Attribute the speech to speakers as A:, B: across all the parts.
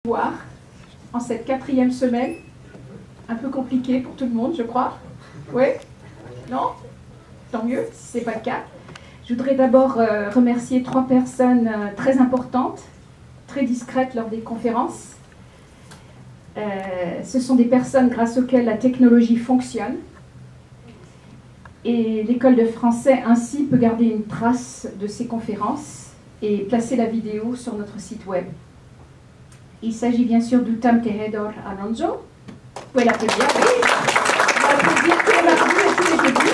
A: Voir en cette 4e semaine, un peu compliquée pour tout le monde, je crois. Oui? Non? Tant mieux, si ce n'est pas le cas. Je voudrais d'abord remercier 3 personnes très importantes, très discrètes lors des conférences. Ce sont des personnes grâce auxquelles la technologie fonctionne. Et l'école de français ainsi peut garder une trace de ces conférences et placer la vidéo sur notre site web. Il s'agit bien sûr d'Utam Tejedor Alonso. Vous pouvez l'applaudir, oui. On va l'applaudir tous les mardis et tous les jeudis.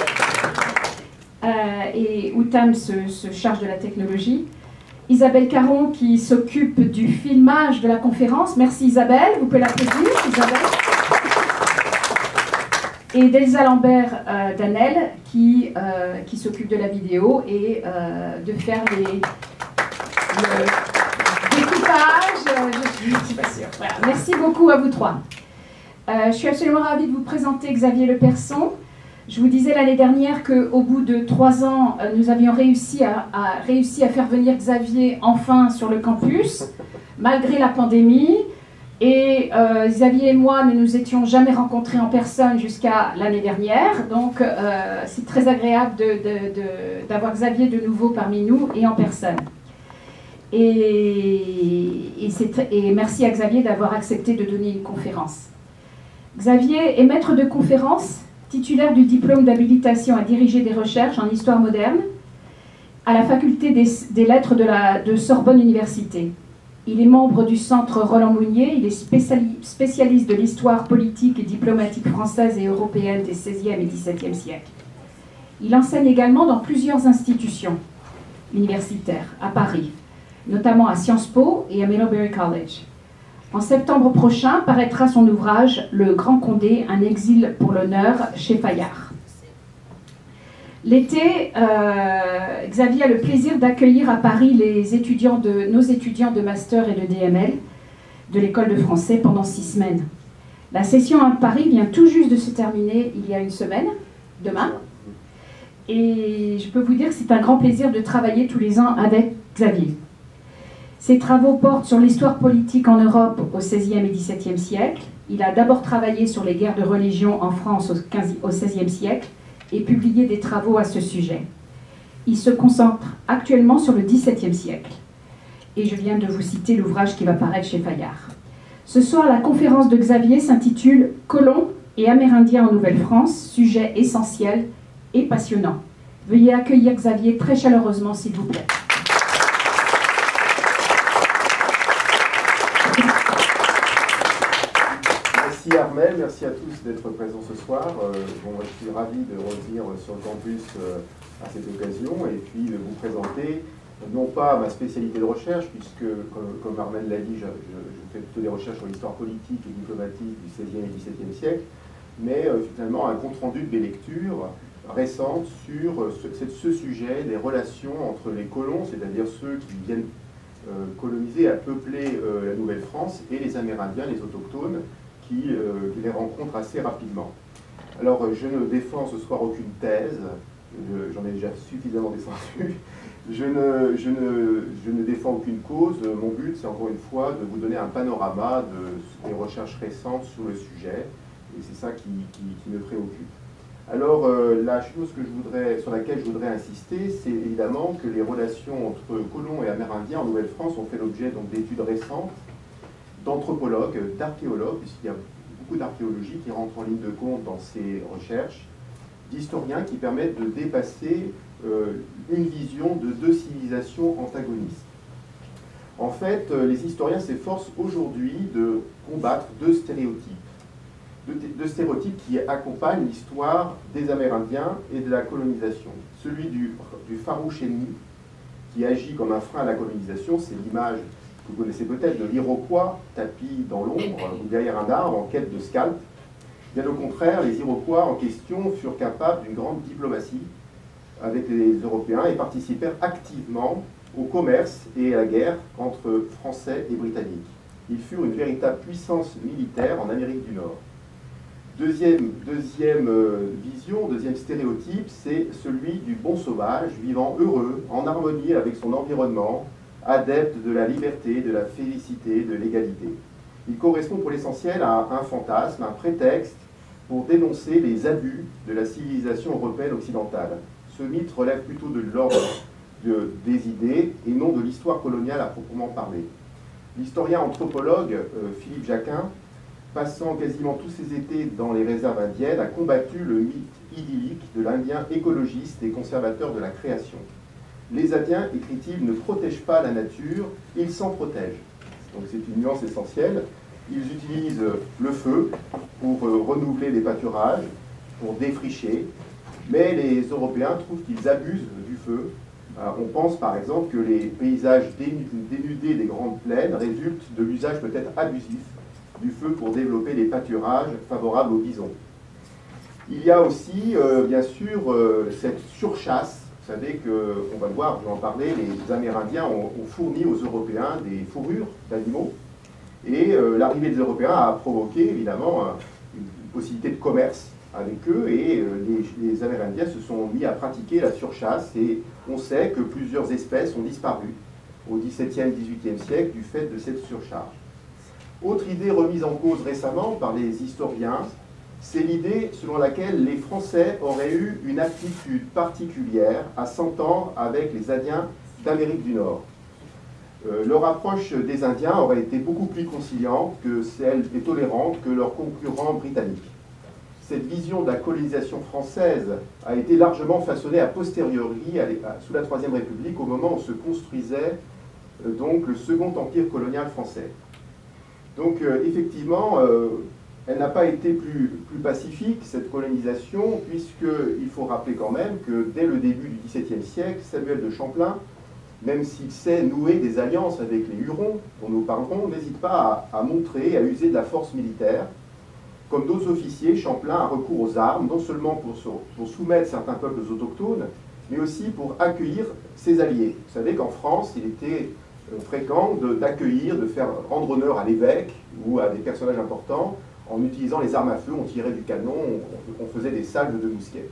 A: Et Utam se charge de la technologie. Isabelle Caron qui s'occupe du filmage de la conférence. Merci Isabelle, vous pouvez l'applaudir, Isabelle. Et Delsa Lambert Danel qui s'occupe de la vidéo et de faire le découpage. Je ne suis pas sûre. Voilà. Merci beaucoup à vous 3. Je suis absolument ravie de vous présenter Xavier Leperson. Je vous disais l'année dernière qu'au bout de 3 ans, nous avions réussi à faire venir Xavier enfin sur le campus, malgré la pandémie. Et Xavier et moi ne nous étions jamais rencontrés en personne jusqu'à l'année dernière. Donc c'est très agréable d'avoir Xavier de nouveau parmi nous et en personne. Et merci à Xavier d'avoir accepté de donner une conférence. Xavier est maître de conférence, titulaire du diplôme d'habilitation à diriger des recherches en histoire moderne à la faculté des lettres de Sorbonne Université. Il est membre du centre Roland Mounier, il est spécialiste de l'histoire politique et diplomatique française et européenne des XVIe et XVIIe siècles. Il enseigne également dans plusieurs institutions universitaires à Paris, notamment à Sciences Po et à Middlebury College. En septembre prochain paraîtra son ouvrage « Le Grand Condé, un exil pour l'honneur » chez Fayard. L'été, Xavier a le plaisir d'accueillir à Paris nos étudiants de master et de DML de l'école de français pendant 6 semaines. La session à Paris vient tout juste de se terminer il y a une semaine, demain. Et je peux vous dire que c'est un grand plaisir de travailler tous les ans avec Xavier. Ses travaux portent sur l'histoire politique en Europe au XVIe et XVIIe siècle. Il a d'abord travaillé sur les guerres de religion en France au XVIe siècle et publié des travaux à ce sujet. Il se concentre actuellement sur le XVIIe siècle. Et je viens de vous citer l'ouvrage qui va paraître chez Fayard. Ce soir, la conférence de Xavier s'intitule « Colons et Amérindiens en Nouvelle-France, sujet essentiel et passionnant ». Veuillez accueillir Xavier très chaleureusement, s'il vous plaît.
B: Merci Armelle, merci à tous d'être présents ce soir. Je suis ravi de revenir sur le campus à cette occasion et puis de vous présenter non pas ma spécialité de recherche, puisque comme Armelle l'a dit, je fais plutôt des recherches sur l'histoire politique et diplomatique du XVIe et XVIIe siècle, mais finalement un compte-rendu de mes lectures récentes sur ce sujet, les relations entre les colons, c'est-à-dire ceux qui viennent coloniser, à peupler la Nouvelle-France, et les Amérindiens, les autochtones, qui les rencontrent assez rapidement. Alors, je ne défends ce soir aucune thèse, j'en ai déjà suffisamment descendu, je ne défends aucune cause. Mon but, c'est encore une fois de vous donner un panorama des recherches récentes sur le sujet, et c'est ça qui me préoccupe. Alors, la chose sur laquelle je voudrais insister, c'est évidemment que les relations entre colons et Amérindiens en Nouvelle-France ont fait l'objet d'études récentes, d'anthropologues, d'archéologues, puisqu'il y a beaucoup d'archéologie qui rentre en ligne de compte dans ces recherches, d'historiens qui permettent de dépasser une vision de 2 civilisations antagonistes. En fait, les historiens s'efforcent aujourd'hui de combattre 2 stéréotypes. 2 stéréotypes qui accompagnent l'histoire des Amérindiens et de la colonisation. Celui du farouche ennemi, qui agit comme un frein à la colonisation, c'est l'image que vous connaissez peut-être de l'Iroquois tapi dans l'ombre ou derrière un arbre en quête de scalp. Bien au contraire, les Iroquois en question furent capables d'une grande diplomatie avec les Européens et participèrent activement au commerce et à la guerre entre Français et Britanniques. Ils furent une véritable puissance militaire en Amérique du Nord. Deuxième vision, deuxième stéréotype, c'est celui du bon sauvage, vivant heureux, en harmonie avec son environnement, adepte de la liberté, de la félicité, de l'égalité. Il correspond pour l'essentiel à un fantasme, un prétexte pour dénoncer les abus de la civilisation européenne occidentale. Ce mythe relève plutôt de l'ordre des idées et non de l'histoire coloniale à proprement parler. L'historien anthropologue Philippe Jacquin, passant quasiment tous ses étés dans les réserves indiennes, a combattu le mythe idyllique de l'Indien écologiste et conservateur de la création. Les Indiens, écrit-il, ne protègent pas la nature, ils s'en protègent. Donc c'est une nuance essentielle. Ils utilisent le feu pour renouveler les pâturages, pour défricher, mais les Européens trouvent qu'ils abusent du feu. On pense par exemple que les paysages dénudés des grandes plaines résultent de l'usage peut-être abusif du feu pour développer les pâturages favorables aux bisons. Il y a aussi, bien sûr, cette surchasse. Vous savez qu'on va le voir, je vais en parler, les Amérindiens ont fourni aux Européens des fourrures d'animaux. Et l'arrivée des Européens a provoqué évidemment une possibilité de commerce avec eux, et les Amérindiens se sont mis à pratiquer la surchasse, et on sait que plusieurs espèces ont disparu au XVIIe, XVIIIe siècle du fait de cette surcharge. Autre idée remise en cause récemment par les historiens, c'est l'idée selon laquelle les Français auraient eu une aptitude particulière à s'entendre avec les Indiens d'Amérique du Nord. Leur approche des Indiens aurait été beaucoup plus conciliante que celle et tolérante que leurs concurrents britanniques. Cette vision de la colonisation française a été largement façonnée a posteriori, sous la Troisième République, au moment où se construisait donc le Second Empire colonial français. Donc effectivement, elle n'a pas été plus pacifique, cette colonisation, puisqu'il faut rappeler quand même que dès le début du XVIIe siècle, Samuel de Champlain, même s'il sait nouer des alliances avec les Hurons, dont nous parlerons, n'hésite pas à montrer, à user de la force militaire. Comme d'autres officiers, Champlain a recours aux armes, non seulement pour soumettre certains peuples autochtones, mais aussi pour accueillir ses alliés. Vous savez qu'en France, il était fréquent d'accueillir, de faire rendre honneur à l'évêque ou à des personnages importants en utilisant les armes à feu. On tirait du canon, on faisait des salves de mousquets.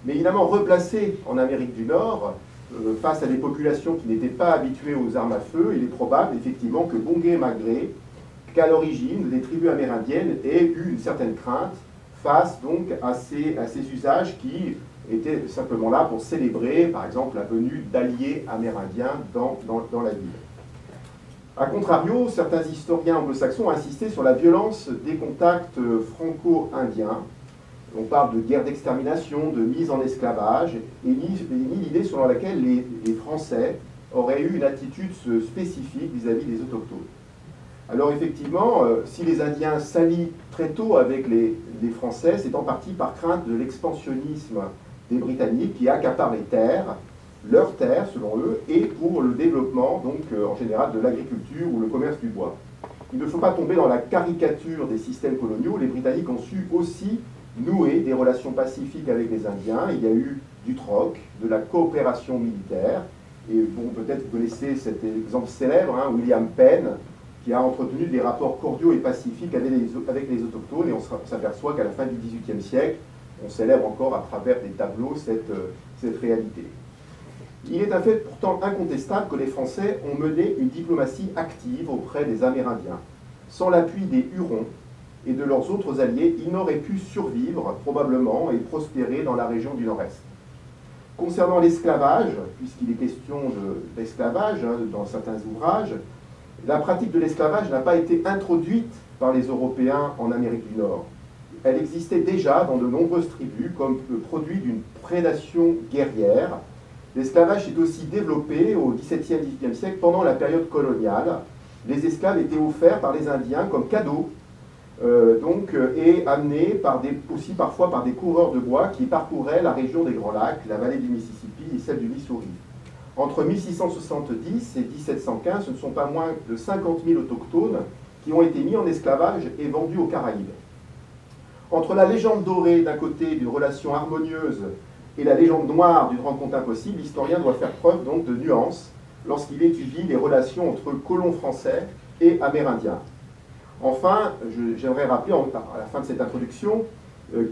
B: Mais évidemment, replacé en Amérique du Nord, face à des populations qui n'étaient pas habituées aux armes à feu, il est probable effectivement que bon gré mal gré, qu'à l'origine, les tribus amérindiennes aient eu une certaine crainte face donc à ces usages qui étaient simplement là pour célébrer, par exemple, la venue d'alliés amérindiens dans la ville. A contrario, certains historiens anglo-saxons ont insisté sur la violence des contacts franco-indiens. On parle de guerre d'extermination, de mise en esclavage, et nie l'idée selon laquelle les Français auraient eu une attitude spécifique vis-à-vis des autochtones. Alors effectivement, si les Indiens s'allient très tôt avec les Français, c'est en partie par crainte de l'expansionnisme des Britanniques qui accaparent les terres, leurs terres selon eux, et pour le développement donc en général de l'agriculture ou le commerce du bois. Il ne faut pas tomber dans la caricature des systèmes coloniaux. Les Britanniques ont su aussi nouer des relations pacifiques avec les Indiens. Il y a eu du troc, de la coopération militaire, et bon, peut-être vous connaissez cet exemple célèbre, hein, William Penn, qui a entretenu des rapports cordiaux et pacifiques avec les autochtones, et on s'aperçoit qu'à la fin du XVIIIe siècle, on célèbre encore à travers des tableaux cette réalité. Il est un fait pourtant incontestable que les Français ont mené une diplomatie active auprès des Amérindiens. Sans l'appui des Hurons et de leurs autres alliés, ils n'auraient pu survivre probablement et prospérer dans la région du Nord-Est. Concernant l'esclavage, puisqu'il est question d'esclavage dans certains ouvrages, la pratique de l'esclavage n'a pas été introduite par les Européens en Amérique du Nord. Elle existait déjà dans de nombreuses tribus comme le produit d'une prédation guerrière. L'esclavage s'est aussi développé au XVIIe, XVIIIe siècle pendant la période coloniale. Les esclaves étaient offerts par les Indiens comme cadeaux et amenés aussi parfois par des coureurs de bois qui parcouraient la région des Grands Lacs, la vallée du Mississippi et celle du Missouri. Entre 1670 et 1715, ce ne sont pas moins de 50 000 autochtones qui ont été mis en esclavage et vendus aux Caraïbes. Entre la légende dorée d'un côté d'une relation harmonieuse et la légende noire d'une rencontre impossible, l'historien doit faire preuve donc de nuance lorsqu'il étudie les relations entre colons français et amérindiens. Enfin, j'aimerais rappeler à la fin de cette introduction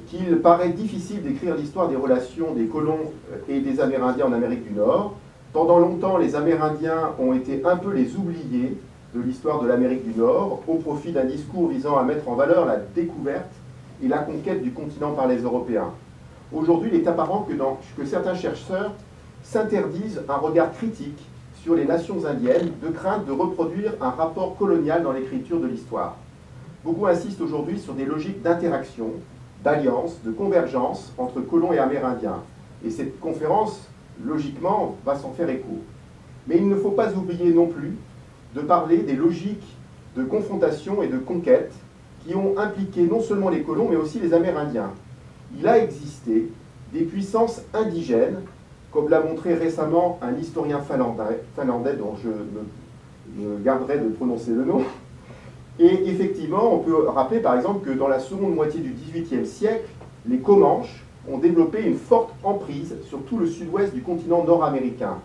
B: qu'il paraît difficile d'écrire l'histoire des relations des colons et des Amérindiens en Amérique du Nord. Pendant longtemps, les Amérindiens ont été un peu les oubliés de l'histoire de l'Amérique du Nord au profit d'un discours visant à mettre en valeur la découverte et la conquête du continent par les Européens. Aujourd'hui, il est apparent que certains chercheurs s'interdisent un regard critique sur les nations indiennes de crainte de reproduire un rapport colonial dans l'écriture de l'histoire. Beaucoup insistent aujourd'hui sur des logiques d'interaction, d'alliance, de convergence entre colons et Amérindiens. Et cette conférence, logiquement, va s'en faire écho. Mais il ne faut pas oublier non plus de parler des logiques de confrontation et de conquête qui ont impliqué non seulement les colons, mais aussi les Amérindiens. Il a existé des puissances indigènes, comme l'a montré récemment un historien finlandais dont je me garderai de prononcer le nom. Et effectivement, on peut rappeler par exemple que dans la seconde moitié du XVIIIe siècle, les Comanches ont développé une forte emprise sur tout le sud-ouest du continent nord-américain.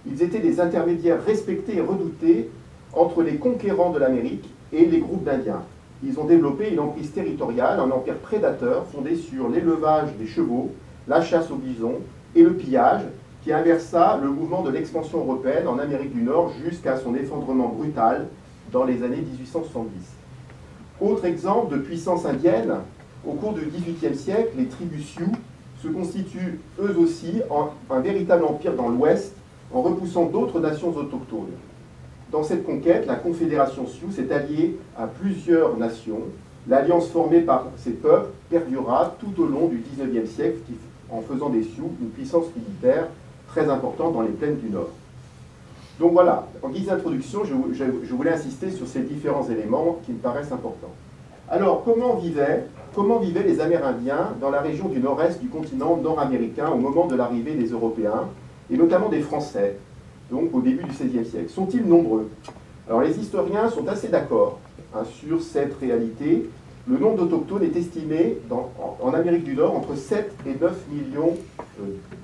B: Ils étaient des intermédiaires respectés et redoutés entre les conquérants de l'Amérique et les groupes d'Indiens. Ils ont développé une emprise territoriale, un empire prédateur fondé sur l'élevage des chevaux, la chasse aux bisons et le pillage, qui inversa le mouvement de l'expansion européenne en Amérique du Nord jusqu'à son effondrement brutal dans les années 1870. Autre exemple de puissance indienne, au cours du XVIIIe siècle, les tribus Sioux se constituent eux aussi en un véritable empire dans l'Ouest, en repoussant d'autres nations autochtones. Dans cette conquête, la Confédération Sioux s'est alliée à plusieurs nations. L'alliance formée par ces peuples perdura tout au long du XIXe siècle, en faisant des Sioux une puissance militaire très importante dans les plaines du Nord. Donc voilà, en guise d'introduction, je voulais insister sur ces différents éléments qui me paraissent importants. Alors, comment vivaient les Amérindiens dans la région du nord-est du continent nord-américain au moment de l'arrivée des Européens, et notamment des Français, donc au début du XVIe siècle? Sont-ils nombreux? Alors les historiens sont assez d'accord sur cette réalité. Le nombre d'autochtones est estimé en Amérique du Nord entre 7 et 9 millions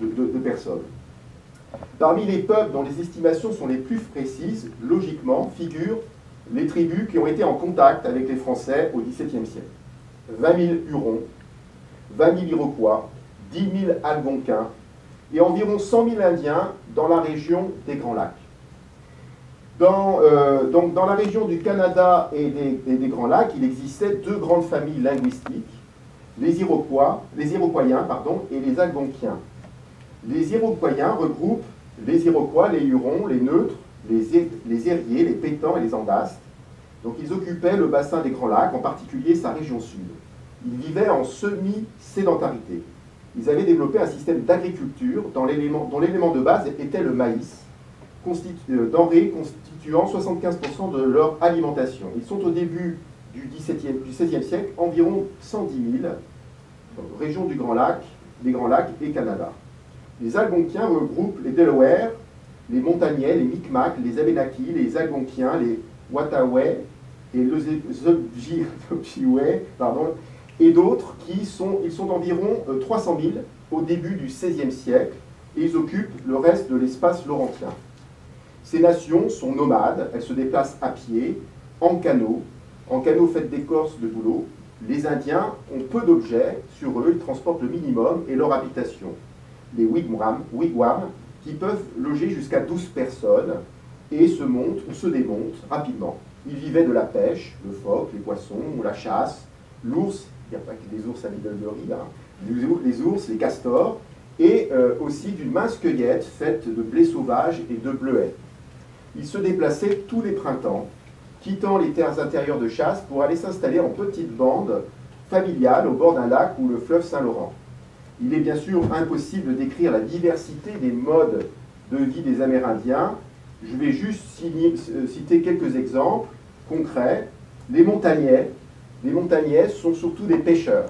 B: de personnes. Parmi les peuples dont les estimations sont les plus précises, logiquement, figurent les tribus qui ont été en contact avec les Français au XVIIe siècle. 20 000 Hurons, 20 000 Iroquois, 10 000 Algonquins et environ 100 000 Indiens dans la région des Grands Lacs. Donc dans la région du Canada et des Grands Lacs, il existait deux grandes familles linguistiques, les Iroquoiens et les Algonquiens. Les Iroquoiens regroupent les Iroquois, les Hurons, les Neutres, les Ériés, les Pétans et les Andastes. Donc ils occupaient le bassin des Grands Lacs, en particulier sa région sud. Ils vivaient en semi-sédentarité. Ils avaient développé un système d'agriculture dont l'élément de base était le maïs, denrée constituant 75% de leur alimentation. Ils sont au début du XVIe siècle environ 110 000, région des Grands Lacs et Canada. Les Algonquiens regroupent les Delaware, les Montagnais, les Micmacs, les Abénaquis, les Algonquiens, les Outaouais et les Ojibway, et d'autres ils sont environ 300 000 au début du XVIe siècle et ils occupent le reste de l'espace laurentien. Ces nations sont nomades, elles se déplacent à pied, en canot fait d'écorce de bouleau. Les Indiens ont peu d'objets sur eux, ils transportent le minimum et leur habitation. Les wigwams, qui peuvent loger jusqu'à 12 personnes et se montent ou se démontent rapidement. Ils vivaient de la pêche, le phoque, les poissons, la chasse, l'ours, il n'y a pas que des ours à Middlebury, les ours, les castors, et aussi d'une mince cueillette faite de blé sauvage et de bleuets. Ils se déplaçaient tous les printemps, quittant les terres intérieures de chasse pour aller s'installer en petites bandes familiales au bord d'un lac ou le fleuve Saint-Laurent. Il est bien sûr impossible de décrire la diversité des modes de vie des Amérindiens. Je vais juste citer quelques exemples concrets. Les Montagnais sont surtout des pêcheurs.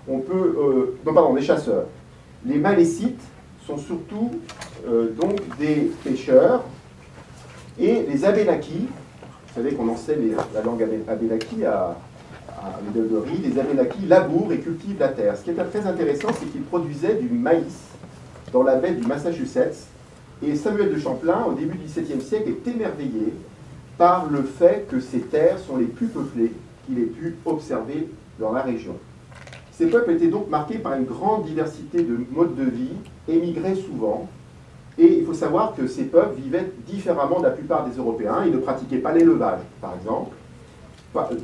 B: Des chasseurs. Les Malécites sont surtout donc des pêcheurs. Et les Abénaquis, vous savez qu'on enseigne la langue abénaki à Middlebury, les Abénaquis labourent et cultivent la terre. Ce qui est très intéressant, c'est qu'ils produisaient du maïs dans la baie du Massachusetts. Et Samuel de Champlain, au début du XVIIe siècle, est émerveillé par le fait que ces terres sont les plus peuplées qu'il ait pu observer dans la région. Ces peuples étaient donc marqués par une grande diversité de modes de vie, émigraient souvent, Et il faut savoir que ces peuples vivaient différemment de la plupart des Européens. Ils ne pratiquaient pas l'élevage, par exemple,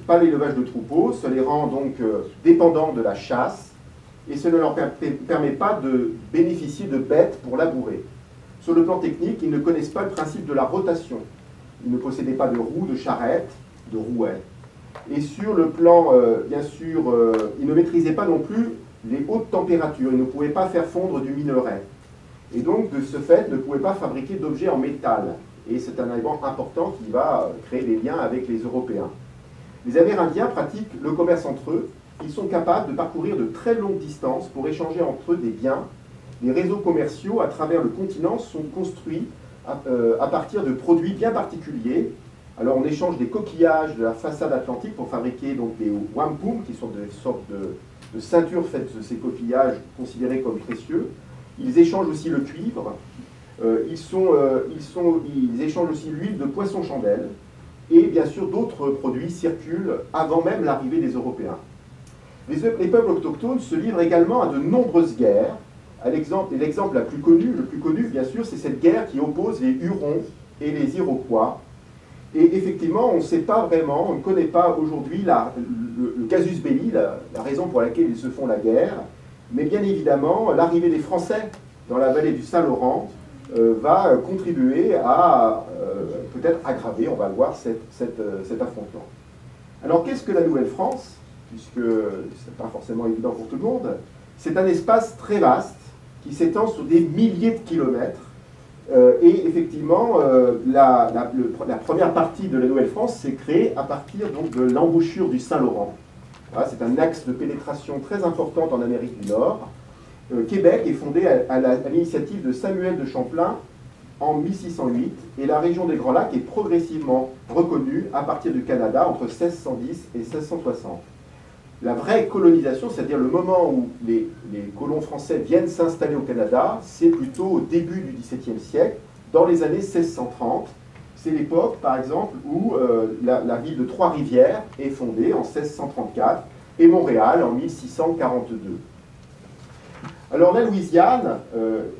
B: pas l'élevage de troupeaux, ça les rend donc dépendants de la chasse, et cela ne leur permet pas de bénéficier de bêtes pour labourer. Sur le plan technique, ils ne connaissent pas le principe de la rotation. Ils ne possédaient pas de roues, de charrettes, de rouets. Et sur le plan, bien sûr, ils ne maîtrisaient pas non plus les hautes températures. Ils ne pouvaient pas faire fondre du minerai. Et donc, de ce fait, ne pouvaient pas fabriquer d'objets en métal. Et c'est un élément important qui va créer des liens avec les Européens. Les Amérindiens pratiquent le commerce entre eux. Ils sont capables de parcourir de très longues distances pour échanger entre eux des biens. Les réseaux commerciaux à travers le continent sont construits à partir de produits bien particuliers. Alors on échange des coquillages de la façade atlantique pour fabriquer donc des wampum, qui sont des sortes de ceintures faites de ces coquillages considérés comme précieux. Ils échangent aussi le cuivre. Ils échangent aussi l'huile de poisson-chandelle. Et bien sûr d'autres produits circulent avant même l'arrivée des Européens. Les peuples autochtones se livrent également à de nombreuses guerres. L'exemple le plus connu, bien sûr, c'est cette guerre qui oppose les Hurons et les Iroquois. Et effectivement, on ne sait pas vraiment, on ne connaît pas aujourd'hui le casus belli, la raison pour laquelle ils se font la guerre. Mais bien évidemment, l'arrivée des Français dans la vallée du Saint-Laurent va contribuer à peut-être aggraver, on va le voir, cet affrontement. Alors qu'est-ce que la Nouvelle-France? Puisque ce n'est pas forcément évident pour tout le monde, c'est un espace très vaste qui s'étend sur des milliers de kilomètres. Et effectivement, la première partie de la Nouvelle-France s'est créée à partir donc, de l'embouchure du Saint-Laurent. Voilà, c'est un axe de pénétration très importante en Amérique du Nord. Québec est fondé à l'initiative de Samuel de Champlain en 1608, et la région des Grands Lacs est progressivement reconnue à partir du Canada entre 1610 et 1660. La vraie colonisation, c'est-à-dire le moment où les colons français viennent s'installer au Canada, c'est plutôt au début du XVIIe siècle, dans les années 1630. C'est l'époque, par exemple, où la ville de Trois-Rivières est fondée en 1634 et Montréal en 1642. Alors la Louisiane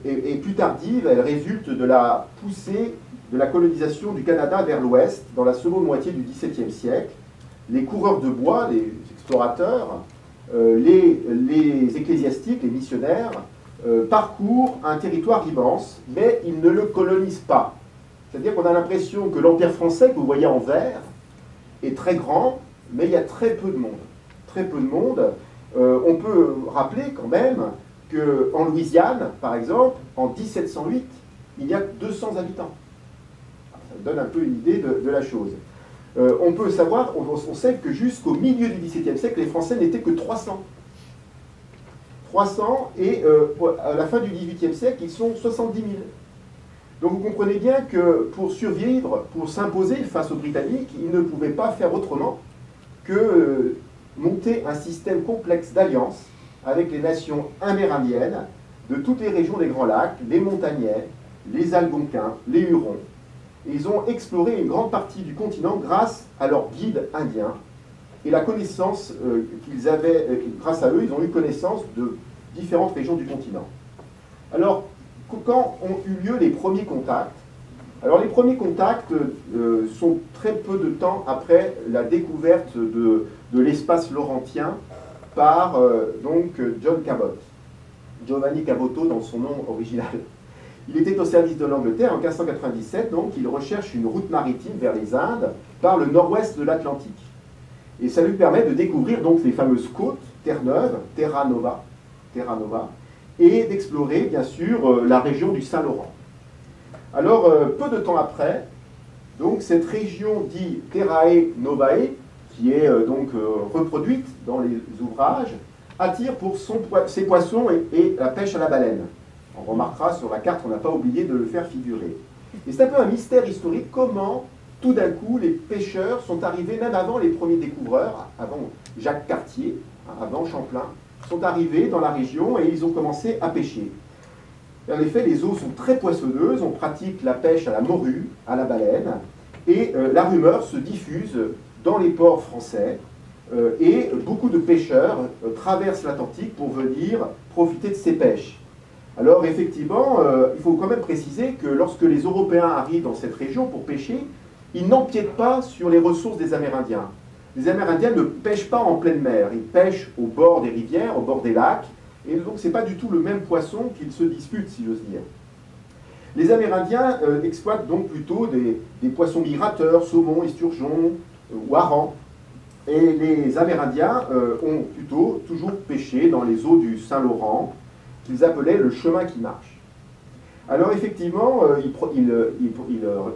B: est plus tardive, elle résulte de la poussée de la colonisation du Canada vers l'ouest dans la seconde moitié du XVIIe siècle. Les coureurs de bois, les explorateurs, les ecclésiastiques, les missionnaires, parcourent un territoire immense, mais ils ne le colonisent pas. C'est-à-dire qu'on a l'impression que l'Empire français, que vous voyez en vert, est très grand, mais il y a très peu de monde. Très peu de monde. On peut rappeler quand même qu'en Louisiane, par exemple, en 1708, il y a 200 habitants. Ça donne un peu une idée de la chose. On peut savoir, on sait que jusqu'au milieu du XVIIe siècle, les Français n'étaient que 300. 300, et à la fin du XVIIIe siècle, ils sont 70 000. Donc vous comprenez bien que pour survivre, pour s'imposer face aux Britanniques, ils ne pouvaient pas faire autrement que monter un système complexe d'alliances avec les nations amérindiennes de toutes les régions des Grands Lacs, les Montagnais, les Algonquins, les Hurons. Et ils ont exploré une grande partie du continent grâce à leurs guides indiens et la connaissance qu'ils avaient, grâce à eux, ils ont eu connaissance de différentes régions du continent. Alors, quand ont eu lieu les premiers contacts? Alors, les premiers contacts sont très peu de temps après la découverte de l'espace laurentien par donc John Cabot, Giovanni Caboto dans son nom original. Il était au service de l'Angleterre en 1597, donc il recherche une route maritime vers les Indes par le nord-ouest de l'Atlantique. Et ça lui permet de découvrir donc les fameuses côtes, Terre-Neuve, Terra Nova, et d'explorer bien sûr la région du Saint-Laurent. Alors, peu de temps après, donc cette région dite Terrae Novae, qui est donc reproduite dans les ouvrages, attire pour ses poissons et la pêche à la baleine. On remarquera sur la carte, on n'a pas oublié de le faire figurer. Et c'est un peu un mystère historique, comment tout d'un coup les pêcheurs sont arrivés, même avant les premiers découvreurs, avant Jacques Cartier, avant Champlain, sont arrivés dans la région et ils ont commencé à pêcher. Et en effet, les eaux sont très poissonneuses, on pratique la pêche à la morue, à la baleine, et la rumeur se diffuse dans les ports français, et beaucoup de pêcheurs traversent l'Atlantique pour venir profiter de ces pêches. Alors effectivement, il faut quand même préciser que lorsque les Européens arrivent dans cette région pour pêcher, ils n'empiètent pas sur les ressources des Amérindiens. Les Amérindiens ne pêchent pas en pleine mer, ils pêchent au bord des rivières, au bord des lacs, et donc ce n'est pas du tout le même poisson qu'ils se disputent, si j'ose dire. Les Amérindiens exploitent donc plutôt des poissons migrateurs, saumons, esturgeons ou harengs. Et les Amérindiens ont plutôt toujours pêché dans les eaux du Saint-Laurent, qu'ils appelaient le chemin qui marche. Alors effectivement, ils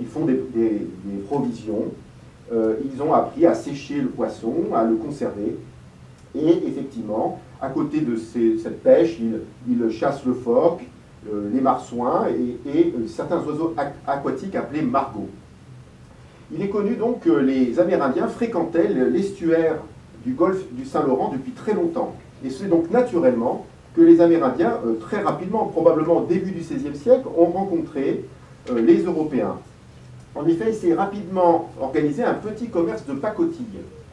B: font des provisions, ils ont appris à sécher le poisson, à le conserver, et effectivement, à côté de cette pêche, ils chassent le phoque, les marsouins et certains oiseaux aquatiques appelés margots. Il est connu donc que les Amérindiens fréquentaient l'estuaire du golfe du Saint-Laurent depuis très longtemps. Et c'est donc naturellement que les Amérindiens, très rapidement, probablement au début du XVIe siècle, ont rencontré les Européens. En effet, il s'est rapidement organisé un petit commerce de pacotille.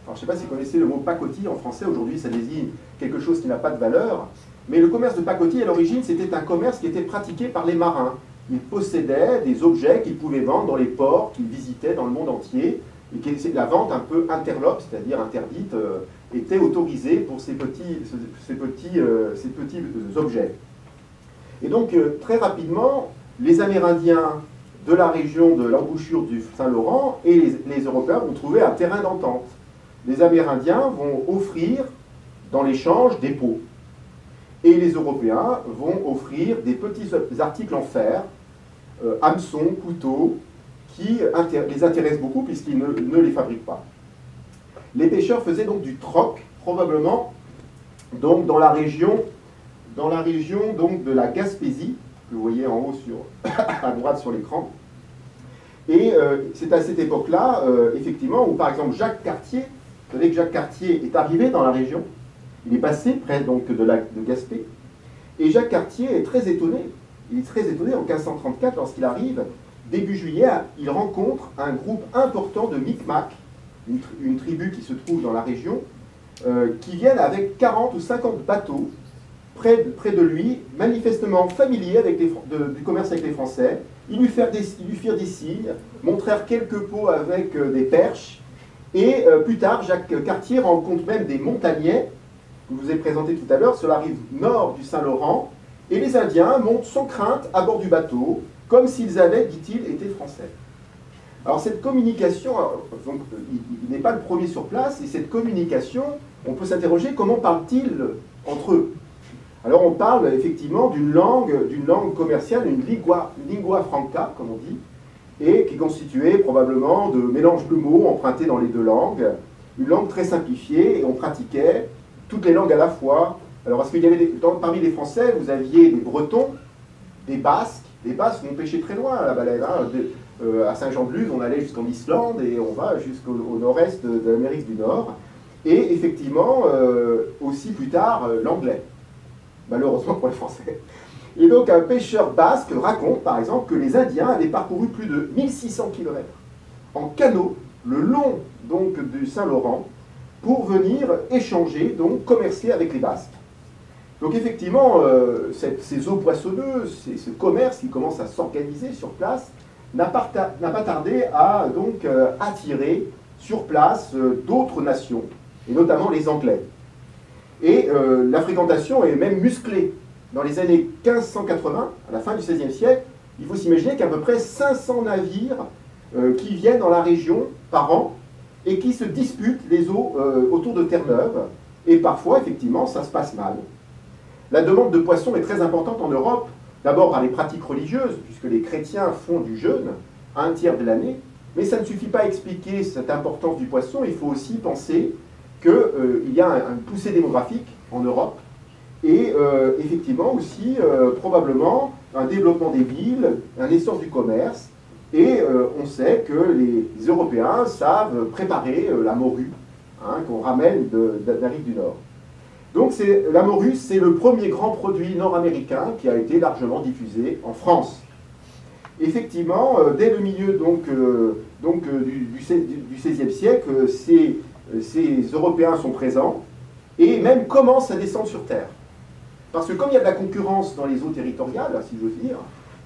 B: Alors, je ne sais pas si vous connaissez le mot pacotille en français, aujourd'hui ça désigne quelque chose qui n'a pas de valeur, mais le commerce de pacotille, à l'origine, c'était un commerce qui était pratiqué par les marins. Ils possédaient des objets qu'ils pouvaient vendre dans les ports qu'ils visitaient dans le monde entier, et que la vente un peu interlope, c'est-à-dire interdite, était autorisée pour ces petits objets. Et donc, très rapidement, les Amérindiens de la région de l'embouchure du Saint-Laurent et les Européens vont trouver un terrain d'entente. Les Amérindiens vont offrir, dans l'échange, des peaux. Et les Européens vont offrir des petits articles en fer, hameçons, couteaux, qui les intéressent beaucoup puisqu'ils ne les fabriquent pas. Les pêcheurs faisaient donc du troc, probablement donc dans la région donc de la Gaspésie, que vous voyez en haut à droite sur l'écran. Et c'est à cette époque-là, effectivement, où par exemple Jacques Cartier, vous savez que Jacques Cartier est arrivé dans la région, il est passé près donc de Gaspé, et Jacques Cartier est très étonné. Il est très étonné en 1534 lorsqu'il arrive, début juillet, il rencontre un groupe important de Micmacs, une tribu qui se trouve dans la région, qui viennent avec 40 ou 50 bateaux près de lui, manifestement familiers du commerce avec les Français. Ils lui firent des signes, montrèrent quelques pots avec des perches, et plus tard, Jacques Cartier rencontre même des montagnais, que je vous ai présenté tout à l'heure, sur la rive nord du Saint-Laurent, et les Indiens montent sans crainte à bord du bateau, comme s'ils avaient, dit-il, été français. Alors cette communication, donc, il n'est pas le premier sur place, et cette communication, on peut s'interroger comment parlent-ils entre eux. Alors on parle effectivement d'une langue commerciale, une lingua franca, comme on dit, et qui est constituée probablement de mélanges de mots empruntés dans les deux langues, une langue très simplifiée, et on pratiquait toutes les langues à la fois. Alors parce qu'il y avait parmi les Français, vous aviez des Bretons, des Basques. Les Basques vont pêcher très loin à la baleine. À Saint-Jean-de-Luz, on allait jusqu'en Islande et on va jusqu'au nord-est de l'Amérique du Nord. Et effectivement, aussi plus tard, l'anglais. Malheureusement pour les Français. Et donc un pêcheur basque raconte par exemple que les Indiens avaient parcouru plus de 1600 km en canot le long donc du Saint-Laurent pour venir échanger, donc commercer avec les Basques. Donc effectivement, ces eaux poissonneuses, ce commerce qui commence à s'organiser sur place, n'a pas tardé à donc attirer sur place d'autres nations, et notamment les Anglais. Et la fréquentation est même musclée. Dans les années 1580, à la fin du XVIe siècle, il faut s'imaginer qu'il y a à peu près 500 navires qui viennent dans la région par an et qui se disputent les eaux autour de Terre-Neuve. Et parfois, effectivement, ça se passe mal. La demande de poissons est très importante en Europe, d'abord par les pratiques religieuses, puisque les chrétiens font du jeûne un tiers de l'année, mais ça ne suffit pas à expliquer cette importance du poisson, il faut aussi penser qu'il y a une poussée démographique en Europe, et effectivement aussi probablement un développement des villes, un essor du commerce, et on sait que les Européens savent préparer la morue, qu'on ramène d'Amérique du Nord. Donc la morue, c'est le premier grand produit nord-américain qui a été largement diffusé en France. Effectivement, dès le milieu du XVIe siècle, ces Européens sont présents et même commencent à descendre sur Terre. Parce que comme il y a de la concurrence dans les eaux territoriales, si j'ose dire,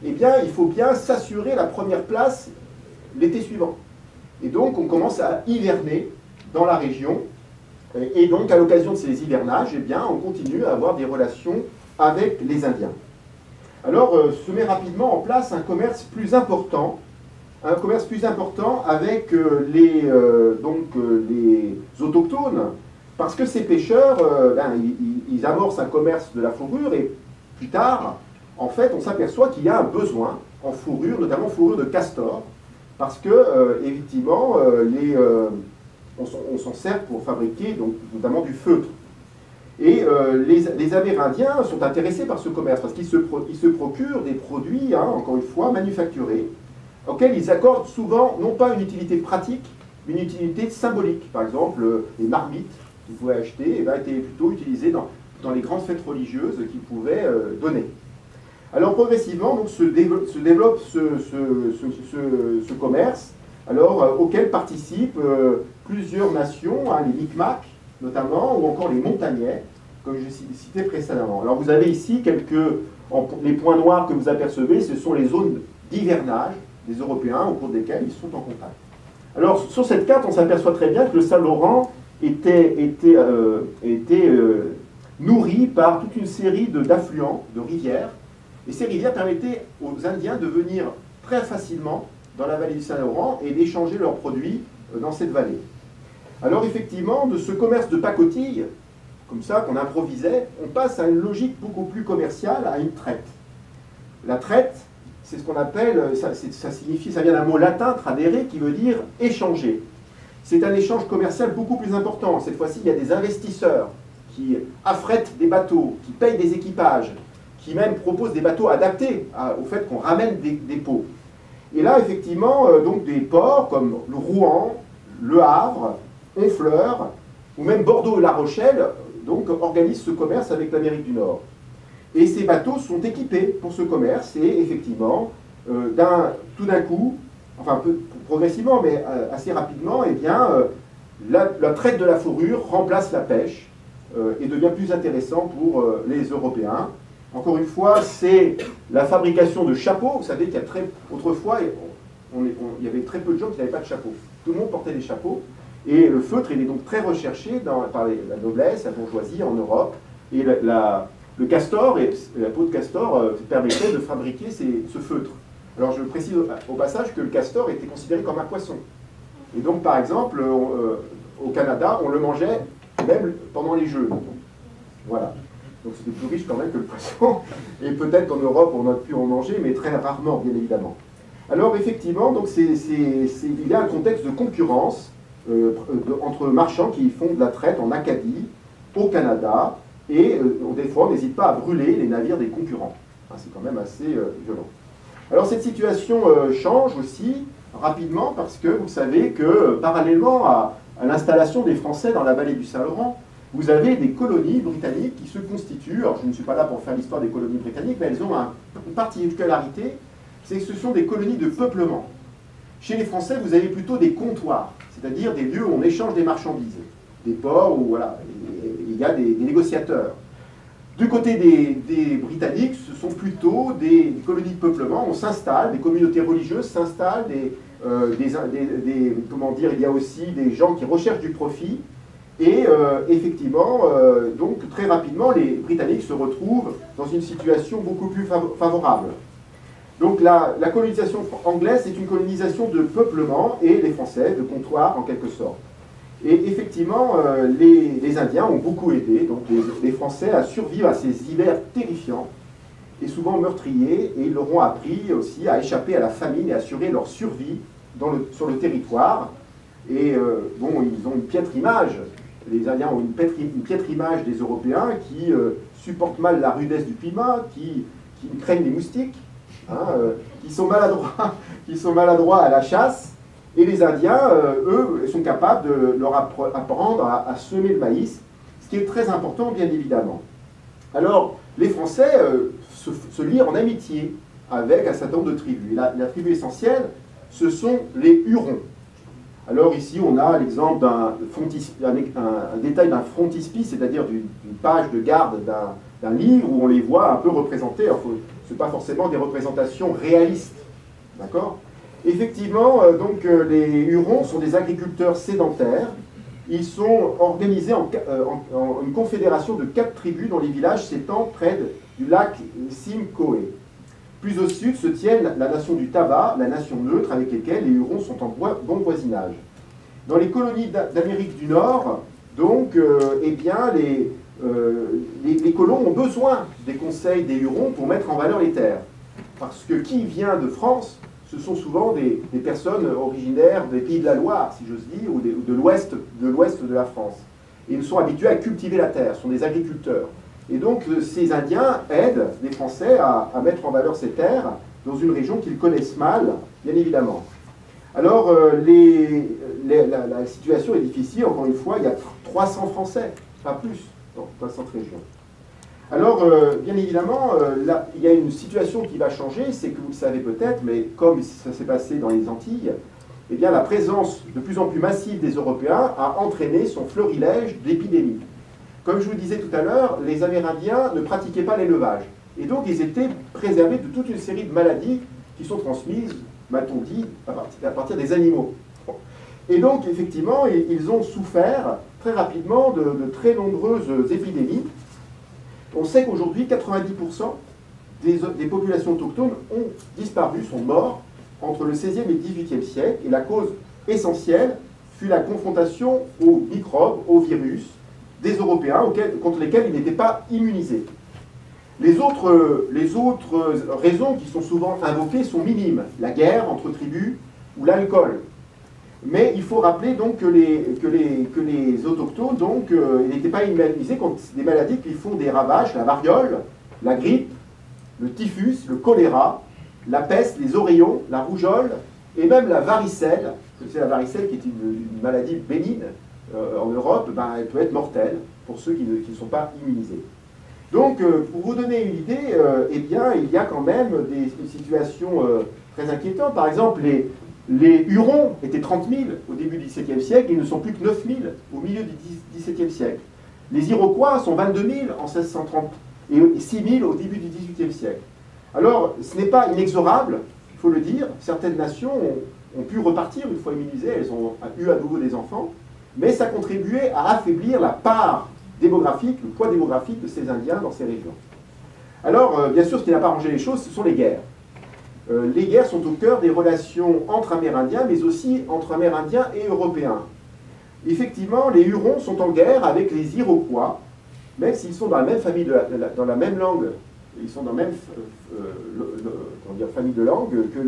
B: eh bien, il faut bien s'assurer la première place l'été suivant. Et donc, on commence à hiverner dans la région. Et donc, à l'occasion de ces hivernages, eh bien, on continue à avoir des relations avec les Indiens. Alors, se met rapidement en place un commerce plus important avec les autochtones, parce que ces pêcheurs, ils amorcent un commerce de la fourrure, et plus tard, en fait, on s'aperçoit qu'il y a un besoin en fourrure, notamment fourrure de castor, parce que, effectivement, on s'en sert pour fabriquer donc, notamment du feutre. Et les Amérindiens sont intéressés par ce commerce parce qu'ils se procurent des produits, encore une fois, manufacturés, auxquels ils accordent souvent, non pas une utilité pratique, mais une utilité symbolique. Par exemple, les marmites qu'ils pouvaient acheter étaient plutôt utilisées dans les grandes fêtes religieuses qu'ils pouvaient donner. Alors progressivement, donc, se développe ce commerce, auquel participent plusieurs nations, les Micmacs notamment, ou encore les Montagnais, comme je citais précédemment. Alors vous avez ici les points noirs que vous apercevez, ce sont les zones d'hivernage des Européens au cours desquelles ils sont en contact. Alors sur cette carte, on s'aperçoit très bien que le Saint-Laurent était nourri par toute une série d'affluents, de rivières, et ces rivières permettaient aux Indiens de venir très facilement dans la vallée du Saint-Laurent et d'échanger leurs produits dans cette vallée. Alors effectivement, de ce commerce de pacotille, comme ça, qu'on improvisait, on passe à une logique beaucoup plus commerciale, à une traite. La traite, c'est ce qu'on appelle, ça vient d'un mot latin, tradere, qui veut dire échanger. C'est un échange commercial beaucoup plus important. Cette fois-ci, il y a des investisseurs qui affrètent des bateaux, qui payent des équipages, qui même proposent des bateaux adaptés au fait qu'on ramène des pots. Et là, effectivement, donc des ports comme le Rouen, Le Havre, Honfleur, ou même Bordeaux et La Rochelle, donc, organisent ce commerce avec l'Amérique du Nord. Et ces bateaux sont équipés pour ce commerce, et effectivement, tout d'un coup, enfin un peu progressivement, mais assez rapidement, eh bien, la traite de la fourrure remplace la pêche et devient plus intéressant pour les Européens. Encore une fois, c'est la fabrication de chapeaux. Vous savez qu'il y a autrefois, il y avait très peu de gens qui n'avaient pas de chapeau. Tout le monde portait des chapeaux. Et le feutre, il est donc très recherché par la noblesse, la bourgeoisie en Europe. Et le castor, et la peau de castor permettait de fabriquer ce feutre. Alors je précise au passage que le castor était considéré comme un poisson. Et donc par exemple, au Canada, on le mangeait même pendant les jeûnes. Voilà. Donc c'était plus riche quand même que le poisson. Et peut-être qu'en Europe, on a pu en manger, mais très rarement, bien évidemment. Alors effectivement, donc il y a un contexte de concurrence entre marchands qui font de la traite en Acadie, au Canada, et des fois on n'hésite pas à brûler les navires des concurrents. Enfin, c'est quand même assez violent. Alors cette situation change aussi rapidement parce que vous savez que parallèlement à l'installation des Français dans la vallée du Saint-Laurent, vous avez des colonies britanniques qui se constituent. Alors je ne suis pas là pour faire l'histoire des colonies britanniques, mais elles ont une particularité, c'est que ce sont des colonies de peuplement. Chez les Français, vous avez plutôt des comptoirs, c'est-à-dire des lieux où on échange des marchandises, des ports où voilà, il y a des négociateurs. Du côté des Britanniques, ce sont plutôt des colonies de peuplement. On s'installe, des communautés religieuses s'installent, comment dire, il y a aussi des gens qui recherchent du profit. Et effectivement, donc très rapidement, les Britanniques se retrouvent dans une situation beaucoup plus favorable. Donc la colonisation anglaise, c'est une colonisation de peuplement, et les Français de comptoir en quelque sorte. Et effectivement, les Indiens ont beaucoup aidé donc les Français à survivre à ces hivers terrifiants et souvent meurtriers, et ils leur ont appris aussi à échapper à la famine et à assurer leur survie sur le territoire. Et bon, ils ont une piètre image. Les Indiens ont une piètre image des Européens qui supportent mal la rudesse du climat, qui craignent les moustiques, qui sont maladroits à la chasse. Et les Indiens, eux, sont capables de leur apprendre à semer le maïs, ce qui est très important, bien évidemment. Alors, les Français se lient en amitié avec un certain nombre de tribus. Et la tribu essentielle, ce sont les Hurons. Alors ici, on a l'exemple un détail d'un frontispice, c'est-à-dire d'une page de garde d'un livre où on les voit un peu représentés. Ce ne sont pas forcément des représentations réalistes. D'accord ? Effectivement, les Hurons sont des agriculteurs sédentaires. Ils sont organisés en une confédération de 4 tribus dont les villages s'étendent près du lac Simcoe. Plus au sud se tiennent la nation du tabac, la nation neutre, avec lesquelles les Hurons sont en bon voisinage. Dans les colonies d'Amérique du Nord, donc, eh bien, les colons ont besoin des conseils des Hurons pour mettre en valeur les terres. Parce que qui vient de France, ce sont souvent des personnes originaires des pays de la Loire, si j'ose dire, ou de l'ouest de la France. Et ils sont habitués à cultiver la terre, ce sont des agriculteurs. Et donc ces Indiens aident les Français à mettre en valeur ces terres dans une région qu'ils connaissent mal, bien évidemment. Alors la situation est difficile, encore une fois, il y a 300 Français, pas plus, dans cette région. Alors, bien évidemment, là, il y a une situation qui va changer, c'est que vous le savez peut-être, mais comme ça s'est passé dans les Antilles, eh bien, la présence de plus en plus massive des Européens a entraîné son florilège d'épidémies. Comme je vous le disais tout à l'heure, les Amérindiens ne pratiquaient pas l'élevage. Et donc, ils étaient préservés de toute une série de maladies qui sont transmises, m'a-t-on dit, à partir des animaux. Et donc, effectivement, ils ont souffert très rapidement de très nombreuses épidémies. On sait qu'aujourd'hui, 90% des populations autochtones ont disparu, sont morts, entre le XVIe et le XVIIIe siècle. Et la cause essentielle fut la confrontation aux microbes, aux virus, des Européens contre lesquels ils n'étaient pas immunisés. Les autres raisons qui sont souvent invoquées sont minimes. La guerre entre tribus ou l'alcool. Mais il faut rappeler donc que les autochtones n'étaient pas immunisés contre des maladies qui font des ravages, la variole, la grippe, le typhus, le choléra, la peste, les oreillons, la rougeole et même la varicelle. C'est la varicelle qui est une maladie bénigne en Europe, elle peut être mortelle pour ceux qui ne sont pas immunisés. Donc, pour vous donner une idée, eh bien, il y a quand même des situations très inquiétantes. Par exemple, les Hurons étaient 30 000 au début du XVIIe siècle, ils ne sont plus que 9 000 au milieu du XVIIe siècle. Les Iroquois sont 22 000 en 1630 et 6 000 au début du XVIIIe siècle. Alors, ce n'est pas inexorable, il faut le dire. Certaines nations ont pu repartir une fois immunisées, elles ont eu à nouveau des enfants, mais ça contribuait à affaiblir la part démographique, le poids démographique de ces Indiens dans ces régions. Alors, bien sûr, ce qui n'a pas arrangé les choses, ce sont les guerres. Les guerres sont au cœur des relations entre Amérindiens, mais aussi entre Amérindiens et Européens. Effectivement, les Hurons sont en guerre avec les Iroquois, même s'ils sont dans la même famille, dans la même langue, ils sont dans la même famille de langue que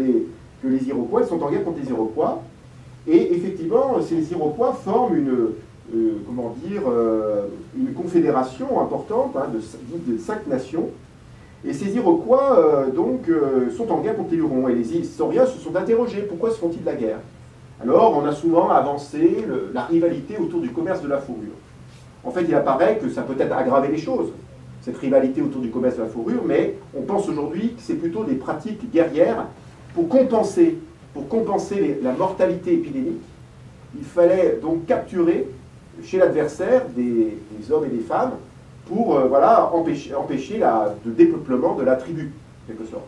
B: les Iroquois, ils sont en guerre contre les Iroquois, et effectivement, ces Iroquois forment une confédération importante de 5 nations. Et ces Iroquois sont en guerre contre les Hurons. Et les historiens se sont interrogés, pourquoi se font-ils la guerre? Alors on a souvent avancé la rivalité autour du commerce de la fourrure. En fait, il apparaît que ça peut être aggravé les choses, cette rivalité autour du commerce de la fourrure, mais on pense aujourd'hui que c'est plutôt des pratiques guerrières pour compenser la mortalité épidémique. Il fallait donc capturer chez l'adversaire des hommes et des femmes pour empêcher le dépeuplement de la tribu, en quelque sorte.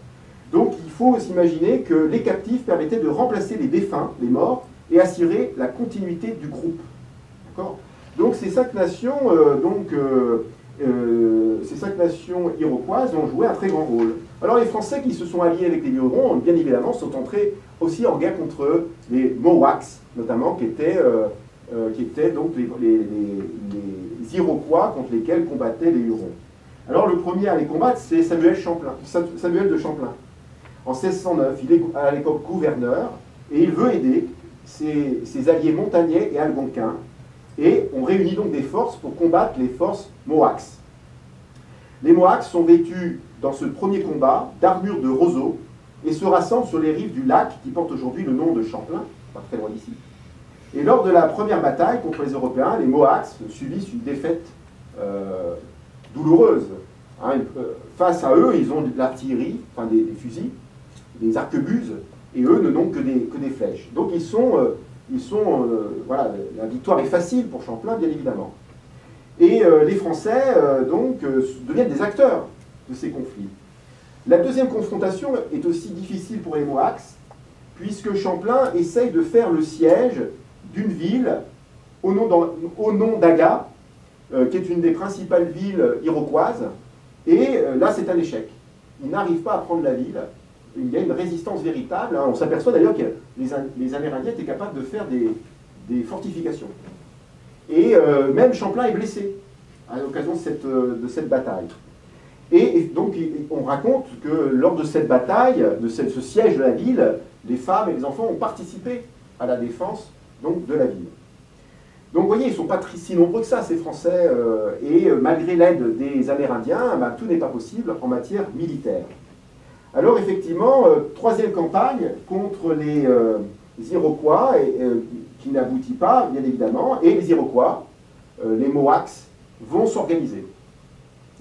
B: Donc il faut s'imaginer que les captifs permettaient de remplacer les défunts, les morts, et assurer la continuité du groupe. D'accord ? Donc ces 5 nations, ces 5 nations iroquoises ont joué un très grand rôle. Alors les Français qui se sont alliés avec les Hurons, bien évidemment, sont entrés aussi en guerre contre les Mohawks, notamment, qui étaient donc les Iroquois contre lesquels combattaient les Hurons. Alors le premier à les combattre, c'est Samuel de Champlain. En 1609, il est à l'époque gouverneur, et il veut aider ses alliés montagnais et algonquins, et on réunit donc des forces pour combattre les forces Mohawks. Les Mohawks sont vêtus, dans ce premier combat, d'armures de roseaux, et se rassemblent sur les rives du lac, qui porte aujourd'hui le nom de Champlain, pas très loin d'ici. Et lors de la première bataille contre les Européens, les Mohawks subissent une défaite douloureuse. Face à eux, ils ont de l'artillerie, enfin des fusils, des arquebuses, et eux ne n'ont que des flèches. Donc voilà, la victoire est facile pour Champlain, bien évidemment. Et les Français, deviennent des acteurs de ces conflits. La deuxième confrontation est aussi difficile pour les Mohawks, puisque Champlain essaye de faire le siège d'une ville au nom d'Aga, qui est une des principales villes iroquoises, et là c'est un échec. Il n'arrive pas à prendre la ville, il y a une résistance véritable, hein. On s'aperçoit d'ailleurs que les Amérindiens étaient capables de faire des fortifications. Et même Champlain est blessé à l'occasion de cette bataille. Et donc on raconte que lors de cette bataille, de ce siège de la ville, les femmes et les enfants ont participé à la défense donc, de la ville. Donc vous voyez, ils ne sont pas si nombreux que ça, ces Français, et malgré l'aide des Amérindiens, ben, tout n'est pas possible en matière militaire. Alors effectivement, troisième campagne contre les Iroquois, qui n'aboutit pas, bien évidemment, et les Iroquois, les Mohawks, vont s'organiser.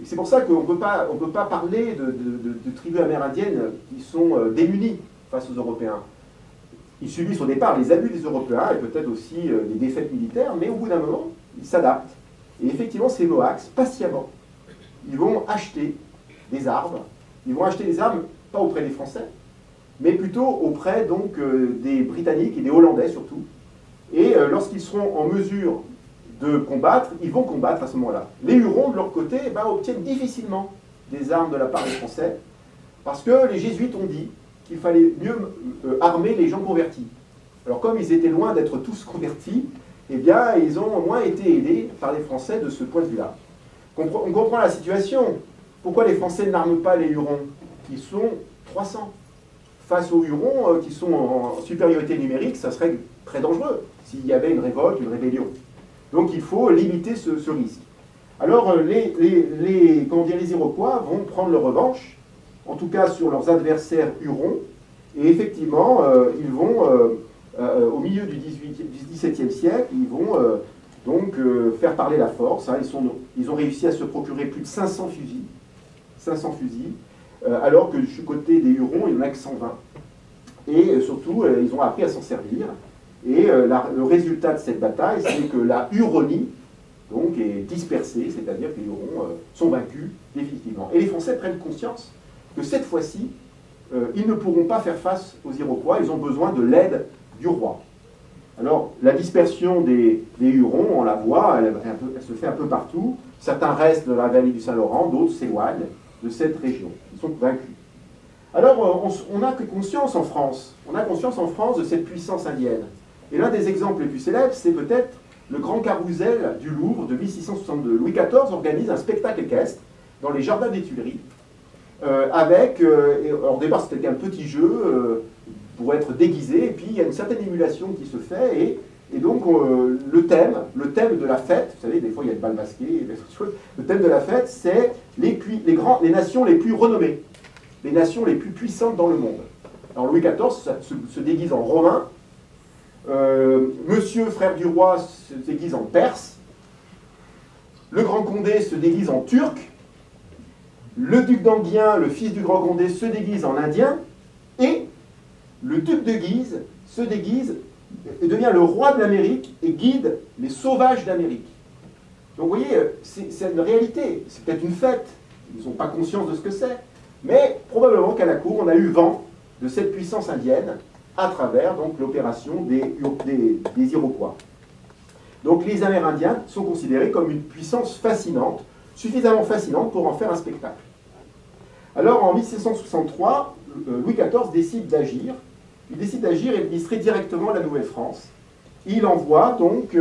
B: C'est pour ça qu'on ne peut pas parler de tribus amérindiennes qui sont démunies face aux Européens. Ils subissent au départ les abus des Européens et peut-être aussi des défaites militaires, mais au bout d'un moment, ils s'adaptent. Et effectivement, ces Mohawks, patiemment, ils vont acheter des armes. Ils vont acheter des armes, pas auprès des Français, mais plutôt auprès donc, des Britanniques et des Hollandais surtout. Et lorsqu'ils seront en mesure de combattre, ils vont combattre à ce moment-là. Les Hurons, de leur côté, obtiennent difficilement des armes de la part des Français, parce que les Jésuites ont dit qu'il fallait mieux armer les gens convertis. Alors comme ils étaient loin d'être tous convertis, eh bien ils ont au moins été aidés par les Français de ce point de vue-là. On comprend la situation. Pourquoi les Français n'arment pas les Hurons? Ils sont 300. Face aux Hurons qui sont en supériorité numérique, ça serait très dangereux s'il y avait une révolte, une rébellion. Donc il faut limiter ce risque. Alors les Iroquois vont prendre leur revanche, en tout cas sur leurs adversaires Hurons, et effectivement, ils vont, au milieu du XVIIe siècle, ils vont faire parler la force. Hein. Ils ont réussi à se procurer plus de 500 fusils, alors que du côté des Hurons, il n'y en a que 120. Et surtout, ils ont appris à s'en servir. Et le résultat de cette bataille, c'est que la Huronie donc, est dispersée, c'est-à-dire que les Hurons sont vaincus définitivement. Et les Français prennent conscience que cette fois-ci, ils ne pourront pas faire face aux Iroquois, ils ont besoin de l'aide du roi. Alors, la dispersion des Hurons, on la voit, elle se fait un peu partout. Certains restent dans la vallée du Saint-Laurent, d'autres s'éloignent de cette région. Ils sont vaincus. Alors, on a conscience en France, de cette puissance indienne. Et l'un des exemples les plus célèbres, c'est peut-être le grand carrousel du Louvre de 1662. Louis XIV organise un spectacle équestre dans les jardins des Tuileries, alors au départ c'était un petit jeu pour être déguisé, et puis il y a une certaine émulation qui se fait, et donc le thème de la fête, vous savez, des fois il y a le bal masqué, le thème de la fête, c'est les nations les plus renommées, les nations les plus puissantes dans le monde. Alors Louis XIV se déguise en romain, Monsieur, frère du roi, se déguise en perse, le grand Condé se déguise en turc, le duc d'Enghien, le fils du grand Condé, se déguise en indien, et le duc de Guise se déguise et devient le roi de l'Amérique et guide les sauvages d'Amérique. Donc vous voyez, c'est une réalité, c'est peut-être une fête, ils n'ont pas conscience de ce que c'est, mais probablement qu'à la cour, on a eu vent de cette puissance indienne à travers donc l'opération des Iroquois. Donc les Amérindiens sont considérés comme une puissance fascinante, suffisamment fascinante pour en faire un spectacle. Alors en 1763, Louis XIV décide d'agir. Il décide d'agir et d'administrer directement la Nouvelle-France. Il envoie donc,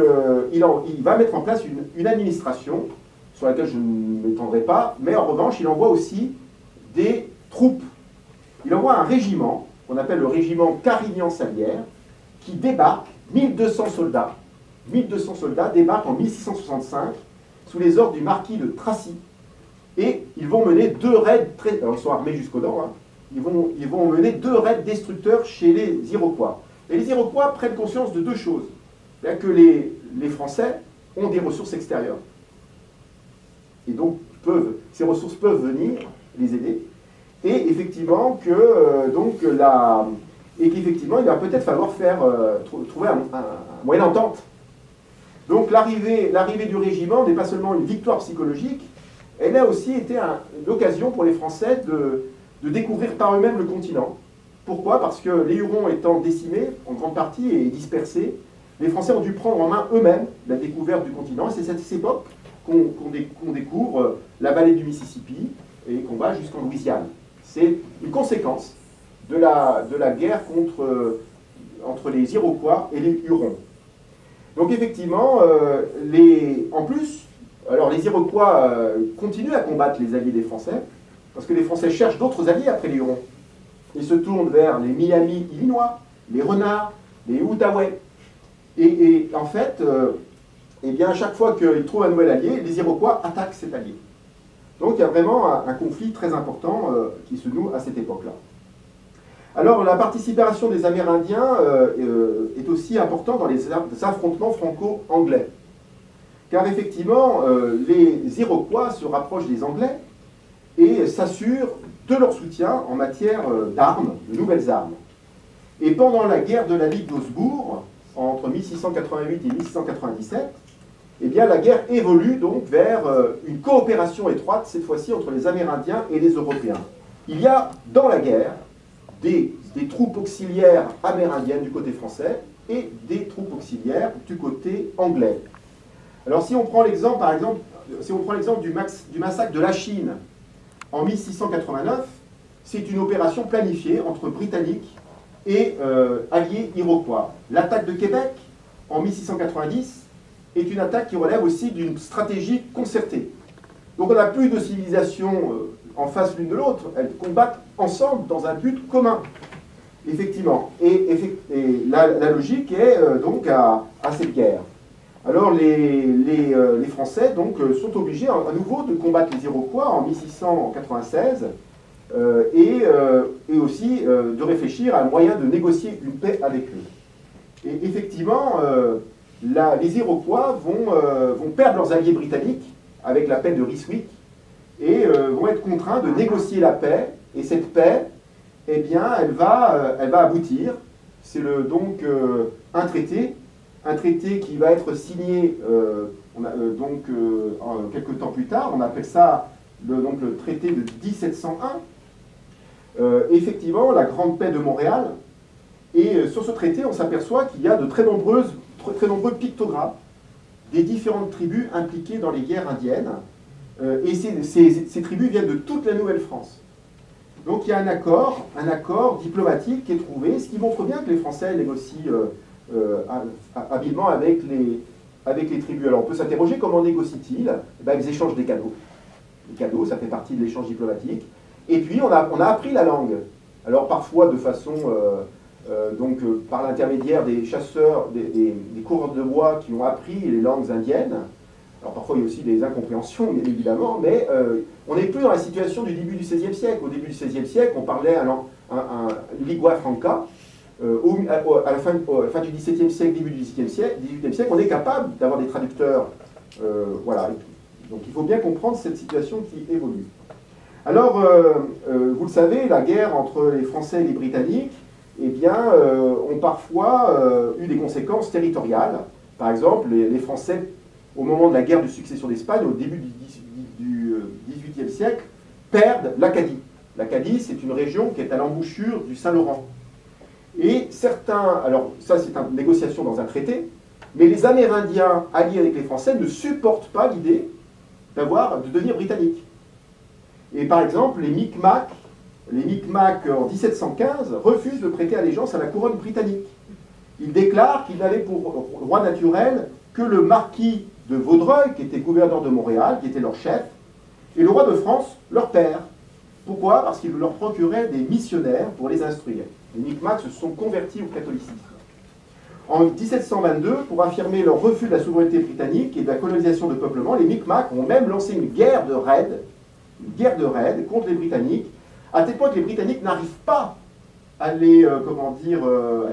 B: il va mettre en place une administration sur laquelle je ne m'étendrai pas, mais en revanche, il envoie aussi des troupes. Il envoie un régiment, qu'on appelle le régiment Carignan-Salière, qui débarque, 1200 soldats débarquent en 1665 sous les ordres du marquis de Tracy, et ils vont mener 2 raids, alors ils sont armés jusqu'aux dents, hein, ils vont mener 2 raids destructeurs chez les Iroquois. Et les Iroquois prennent conscience de 2 choses. Bien que les Français ont des ressources extérieures. Et donc, ces ressources peuvent venir les aider. Et effectivement, qu'effectivement, il va peut-être falloir trouver un moyen d'entente. Donc l'arrivée du régiment n'est pas seulement une victoire psychologique, elle a aussi été l'occasion pour les Français de découvrir par eux-mêmes le continent. Pourquoi? Parce que les Hurons étant décimés, en grande partie, et dispersés, les Français ont dû prendre en main eux-mêmes la découverte du continent. Et c'est à cette époque qu'on découvre la vallée du Mississippi et qu'on va jusqu'en Louisiane. C'est une conséquence de la guerre entre les Iroquois et les Hurons. Donc effectivement, en plus, alors les Iroquois continuent à combattre les alliés des Français, parce que les Français cherchent d'autres alliés après les Hurons. Ils se tournent vers les Miami Illinois, les Renards, les Outaouais. Et en fait, eh bien, à chaque fois qu'ils trouvent un nouvel allié, les Iroquois attaquent cet allié. Donc il y a vraiment un conflit très important qui se noue à cette époque-là. Alors la participation des Amérindiens est aussi importante dans les affrontements franco-anglais. Car effectivement, les Iroquois se rapprochent des Anglais et s'assurent de leur soutien en matière d'armes, de nouvelles armes. Et pendant la guerre de la Ligue d'Augsbourg, entre 1688 et 1697, eh bien, la guerre évolue donc vers une coopération étroite, cette fois-ci entre les Amérindiens et les Européens. Il y a dans la guerre des troupes auxiliaires amérindiennes du côté français et des troupes auxiliaires du côté anglais. Alors si on prend l'exemple, par exemple, du massacre de Lachine en 1689, c'est une opération planifiée entre Britanniques et alliés iroquois. L'attaque de Québec en 1690 est une attaque qui relève aussi d'une stratégie concertée. Donc on n'a plus de civilisation en face l'une de l'autre, elles combattent ensemble dans un but commun, effectivement. Et la logique est donc à cette guerre. Alors les Français donc, sont obligés à nouveau de combattre les Iroquois en 1696 et aussi de réfléchir à un moyen de négocier une paix avec eux. Et effectivement, les Iroquois vont perdre leurs alliés britanniques avec la paix de Ryswick et vont être contraints de négocier la paix. Et cette paix, eh bien, elle va aboutir. C'est donc un traité qui va être signé quelques temps plus tard. On appelle ça le traité de 1701. Effectivement, la Grande Paix de Montréal. Et sur ce traité, on s'aperçoit qu'il y a de très nombreux pictogrammes des différentes tribus impliquées dans les guerres indiennes. Et ces tribus viennent de toute la Nouvelle-France. Donc il y a un accord diplomatique qui est trouvé, ce qui montre bien que les Français négocient habilement avec les tribus. Alors on peut s'interroger comment négocient-ils? Ils échangent des cadeaux. Les cadeaux, ça fait partie de l'échange diplomatique. Et puis on a appris la langue. Alors parfois de façon... par l'intermédiaire des chasseurs, des coureurs de bois qui ont appris les langues indiennes. Alors parfois il y a aussi des incompréhensions, bien évidemment, mais on n'est plus dans la situation du début du XVIe siècle. Au début du XVIe siècle, on parlait un lingua franca. À la fin du XVIIe siècle, début du XVIIIe siècle, on est capable d'avoir des traducteurs. Voilà. Donc il faut bien comprendre cette situation qui évolue. Alors, vous le savez, la guerre entre les Français et les Britanniques, eh bien, ont parfois eu des conséquences territoriales. Par exemple, les Français, au moment de la guerre de succession d'Espagne, au début du XVIIIe siècle, perdent l'Acadie. L'Acadie, c'est une région qui est à l'embouchure du Saint-Laurent. Et certains, alors ça c'est une négociation dans un traité, mais les Amérindiens alliés avec les Français ne supportent pas l'idée de devenir britanniques. Et par exemple, les Micmacs en 1715 refusent de prêter allégeance à la couronne britannique. Ils déclarent qu'ils n'avaient pour roi naturel que le marquis de Vaudreuil, qui était gouverneur de Montréal, qui était leur chef, et le roi de France, leur père. Pourquoi? Parce qu'il leur procurait des missionnaires pour les instruire. Les Micmacs se sont convertis au catholicisme. En 1722, pour affirmer leur refus de la souveraineté britannique et de la colonisation de peuplement, les Micmacs ont même lancé une guerre de raids contre les Britanniques, à tel point que les Britanniques n'arrivent pas à les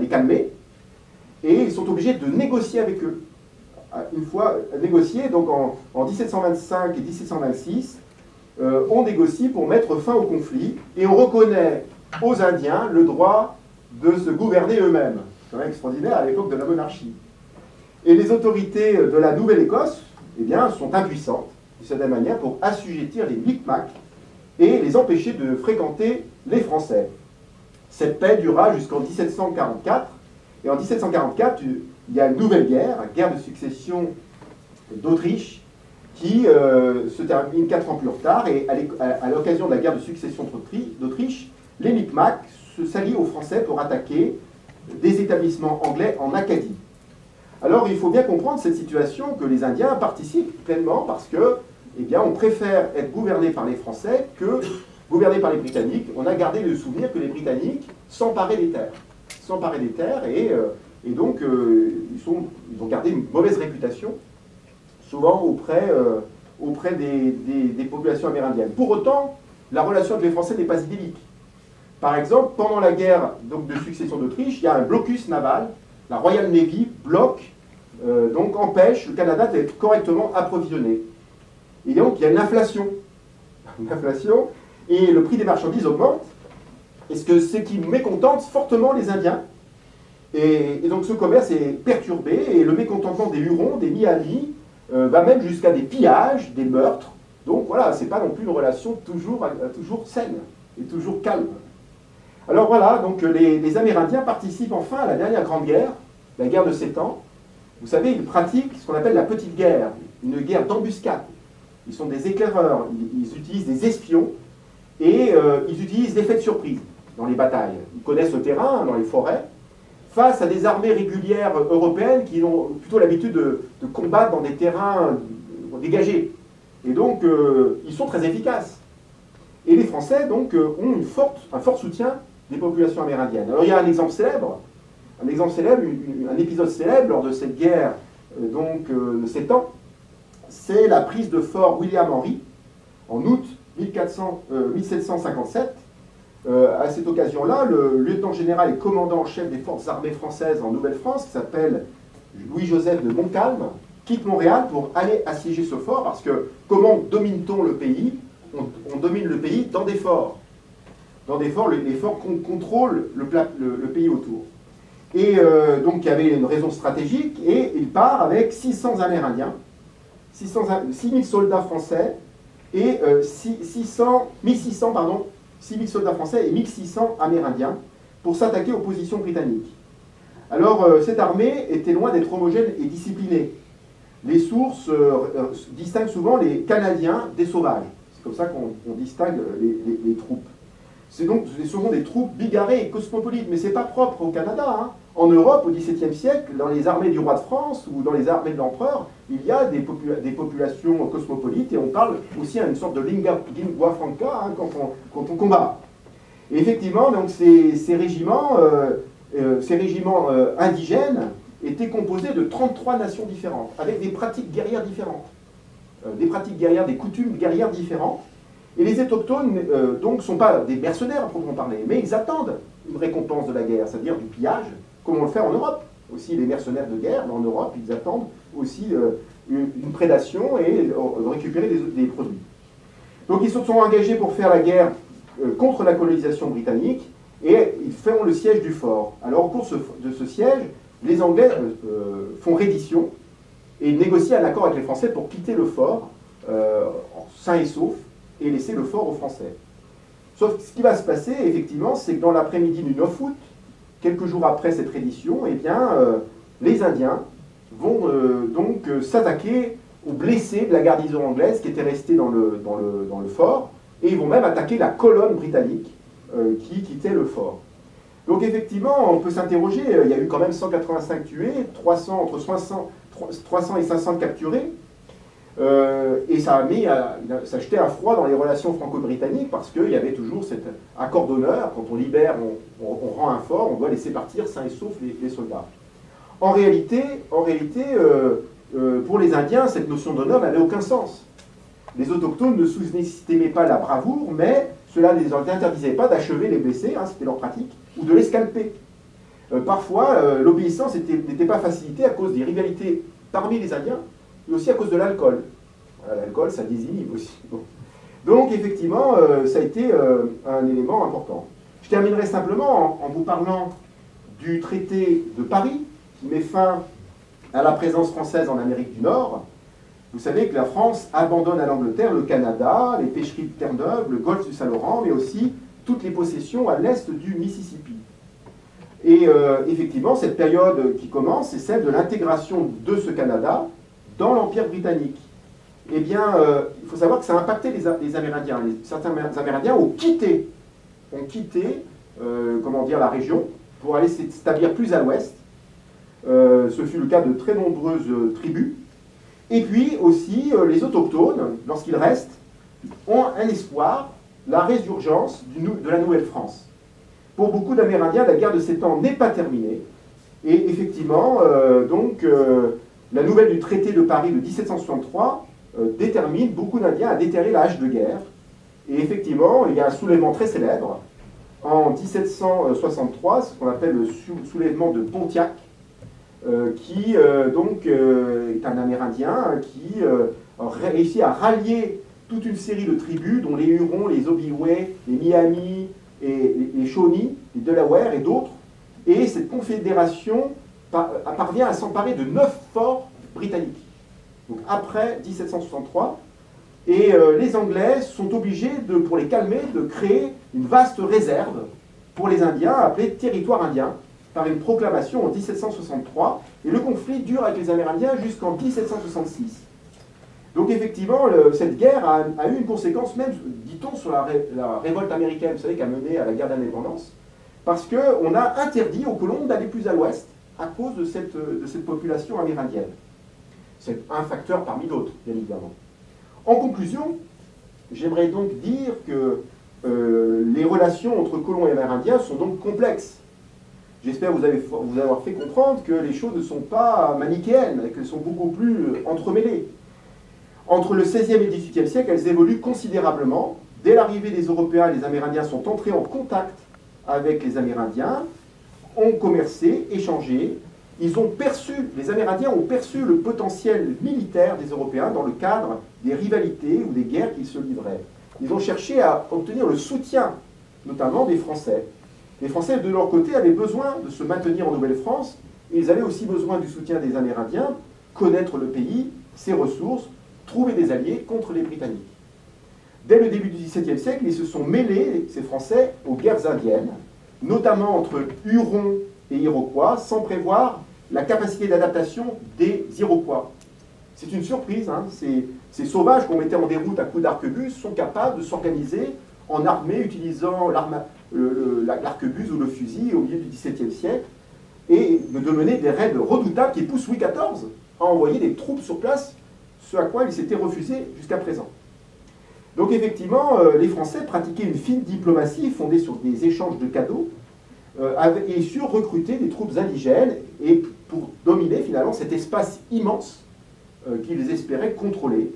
B: calmer, et ils sont obligés de négocier avec eux. Une fois négocié, donc en 1725 et 1726, on négocie pour mettre fin au conflit, et on reconnaît aux Indiens le droit de se gouverner eux-mêmes. C'est quand même extraordinaire à l'époque de la monarchie. Et les autorités de la Nouvelle-Écosse, eh bien, sont impuissantes, de cette manière, pour assujettir les Micmacs et les empêcher de fréquenter les Français. Cette paix dura jusqu'en 1744, et en 1744, il y a une nouvelle guerre, la guerre de succession d'Autriche, qui se termine 4 ans plus tard, et à l'occasion de la guerre de succession d'Autriche, les Micmacs s'allient aux Français pour attaquer des établissements anglais en Acadie. Alors il faut bien comprendre cette situation que les Indiens participent pleinement parce que, eh bien, on préfère être gouverné par les Français que gouverné par les Britanniques. On a gardé le souvenir que les Britanniques s'emparaient des terres. S'emparaient des terres et donc ils ont gardé une mauvaise réputation, souvent auprès des populations amérindiennes. Pour autant, la relation avec les Français n'est pas idyllique. Par exemple, pendant la guerre donc, de succession d'Autriche, il y a un blocus naval. La Royal Navy bloque, donc empêche le Canada d'être correctement approvisionné. Et donc il y a une inflation. Une inflation, et le prix des marchandises augmente, et ce qui mécontente fortement les Indiens. Et donc ce commerce est perturbé, et le mécontentement des Hurons, des Miamis, va même jusqu'à des pillages, des meurtres. Donc voilà, c'est pas non plus une relation toujours saine et toujours calme. Alors voilà, donc les Amérindiens participent enfin à la dernière grande guerre, la guerre de 7 ans. Vous savez, ils pratiquent ce qu'on appelle la petite guerre, une guerre d'embuscade. Ils sont des éclaireurs, ils utilisent des espions et ils utilisent l'effet de surprise dans les batailles. Ils connaissent le terrain, dans les forêts, face à des armées régulières européennes qui ont plutôt l'habitude de combattre dans des terrains dégagés. Et donc, ils sont très efficaces. Et les Français, donc, ont un fort soutien des populations amérindiennes. Alors, il y a un exemple célèbre, un épisode célèbre lors de cette guerre de 7 ans, c'est la prise de Fort William Henry en août 1757. À cette occasion-là, le lieutenant-général et commandant en chef des forces armées françaises en Nouvelle-France, qui s'appelle Louis-Joseph de Montcalm, quitte Montréal pour aller assiéger ce fort, parce que comment domine-t-on le pays? On domine le pays dans des forts. Dans des forts, les forts contrôlent le pays autour. Et donc il y avait une raison stratégique, et il part avec 600 Amérindiens, 6 000 soldats français, et 6 000 soldats français et 1600 Amérindiens, pour s'attaquer aux positions britanniques. Alors cette armée était loin d'être homogène et disciplinée. Les sources distinguent souvent les Canadiens des sauvages. C'est comme ça qu'on distingue les troupes. Ce sont des troupes bigarrées et cosmopolites, mais ce n'est pas propre au Canada. Hein. En Europe, au XVIIe siècle, dans les armées du roi de France ou dans les armées de l'empereur, il y a des populations cosmopolites, et on parle aussi à une sorte de lingua franca hein, quand on combat. Et effectivement, donc, ces régiments indigènes étaient composés de 33 nations différentes, avec des pratiques guerrières différentes, des coutumes guerrières différentes. Et les autochtones, donc, ne sont pas des mercenaires à proprement parler, mais ils attendent une récompense de la guerre, c'est-à-dire du pillage, comme on le fait en Europe. Aussi, les mercenaires de guerre, en Europe, ils attendent aussi une prédation et de récupérer des produits. Donc, ils se sont engagés pour faire la guerre contre la colonisation britannique, et ils font le siège du fort. Alors, au cours de ce siège, les Anglais font reddition et négocient un accord avec les Français pour quitter le fort, sain et sauf, et laisser le fort aux Français. Sauf que ce qui va se passer, effectivement, c'est que dans l'après-midi du 9 août, quelques jours après cette reddition, eh bien, les Indiens vont donc s'attaquer aux blessés de la garnison anglaise qui était restée dans le fort, et ils vont même attaquer la colonne britannique qui quittait le fort. Donc effectivement, on peut s'interroger, il y a eu quand même 185 tués, entre 300 et 500 capturés, et ça a jeté un froid dans les relations franco-britanniques, parce qu'il y avait toujours cet accord d'honneur, quand on libère, on rend un fort, on doit laisser partir sains et saufs les soldats. En réalité, pour les Indiens, cette notion d'honneur n'avait aucun sens. Les autochtones ne sous-estimaient pas la bravoure, mais cela ne les interdisait pas d'achever les blessés, hein, c'était leur pratique, ou de les scalper. Parfois, l'obéissance n'était pas facilitée à cause des rivalités parmi les Indiens, mais aussi à cause de l'alcool. Voilà, l'alcool, ça désinhibe aussi. Bon. Donc, effectivement, ça a été un élément important. Je terminerai simplement en vous parlant du traité de Paris, qui met fin à la présence française en Amérique du Nord, vous savez que la France abandonne à l'Angleterre le Canada, les pêcheries de Terre-Neuve, le golfe du Saint-Laurent, mais aussi toutes les possessions à l'est du Mississippi. Et effectivement, cette période qui commence, c'est celle de l'intégration de ce Canada dans l'Empire britannique. Eh bien, il faut savoir que ça a impacté les Amérindiens. Certains Amérindiens ont quitté comment dire, la région pour aller s'établir plus à l'ouest. Ce fut le cas de très nombreuses tribus. Et puis aussi, les autochtones, lorsqu'ils restent, ont un espoir, la résurgence de la Nouvelle-France. Pour beaucoup d'Amérindiens, la guerre de 7 ans n'est pas terminée. Et effectivement, la nouvelle du traité de Paris de 1763 détermine beaucoup d'Indiens à déterrer la hache de guerre. Et effectivement, il y a un soulèvement très célèbre en 1763, ce qu'on appelle le soulèvement de Pontiac, qui est un Amérindien qui réussit à rallier toute une série de tribus, dont les Hurons, les Ojibwés, les Miamis, et les Shawnee, les Delaware et d'autres. Et cette confédération parvient à s'emparer de 9 forts britanniques. Donc après 1763, et les Anglais sont obligés, pour les calmer, de créer une vaste réserve pour les Indiens, appelée territoire indien, par une proclamation en 1763, et le conflit dure avec les Amérindiens jusqu'en 1766. Donc effectivement, cette guerre a eu une conséquence même, dit-on, sur la révolte américaine, vous savez, qui a mené à la guerre d'indépendance, parce qu'on a interdit aux colons d'aller plus à l'ouest à cause de cette population amérindienne. C'est un facteur parmi d'autres, bien évidemment. En conclusion, j'aimerais donc dire que les relations entre colons et amérindiens sont donc complexes. J'espère vous avoir fait comprendre que les choses ne sont pas manichéennes, et qu'elles sont beaucoup plus entremêlées. Entre le XVIe et le XVIIIe siècle, elles évoluent considérablement. Dès l'arrivée des Européens, les Amérindiens sont entrés en contact avec les Amérindiens, ont commercé, échangé. Les Amérindiens ont perçu le potentiel militaire des Européens dans le cadre des rivalités ou des guerres qu'ils se livraient. Ils ont cherché à obtenir le soutien, notamment des Français. Les Français, de leur côté, avaient besoin de se maintenir en Nouvelle-France, et ils avaient aussi besoin du soutien des Amérindiens, connaître le pays, ses ressources, trouver des alliés contre les Britanniques. Dès le début du XVIIe siècle, ils se sont mêlés, ces Français, aux guerres indiennes, notamment entre Hurons et Iroquois, sans prévoir la capacité d'adaptation des Iroquois. C'est une surprise, hein, ces sauvages qu'on mettait en déroute à coups d'arquebuse sont capables de s'organiser en armée utilisant l'arquebuse ou le fusil au milieu du XVIIe siècle et de mener des raids redoutables qui poussent Louis XIV à envoyer des troupes sur place, ce à quoi il s'était refusé jusqu'à présent. Donc effectivement, les Français pratiquaient une fine diplomatie fondée sur des échanges de cadeaux et sur recruter des troupes indigènes et pour dominer finalement cet espace immense qu'ils espéraient contrôler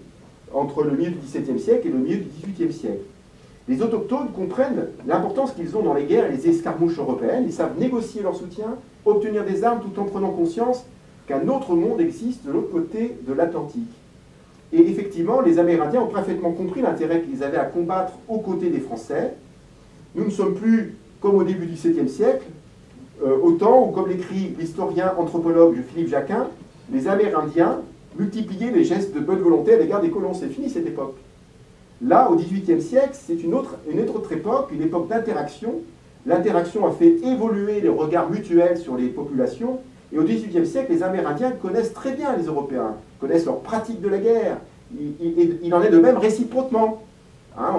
B: entre le milieu du XVIIe siècle et le milieu du XVIIIe siècle. Les autochtones comprennent l'importance qu'ils ont dans les guerres et les escarmouches européennes. Ils savent négocier leur soutien, obtenir des armes tout en prenant conscience qu'un autre monde existe de l'autre côté de l'Atlantique. Et effectivement, les Amérindiens ont parfaitement compris l'intérêt qu'ils avaient à combattre aux côtés des Français. Nous ne sommes plus, comme au début du XVIIe siècle, au temps où, comme l'écrit l'historien anthropologue Philippe Jacquin, les Amérindiens multipliaient les gestes de bonne volonté à l'égard des colons. C'est fini cette époque. Là, au XVIIIe siècle, c'est une autre époque, une époque d'interaction. L'interaction a fait évoluer les regards mutuels sur les populations. Et au XVIIIe siècle, les Amérindiens connaissent très bien les Européens, connaissent leurs pratiques de la guerre. Il en est de même réciproquement. Hein,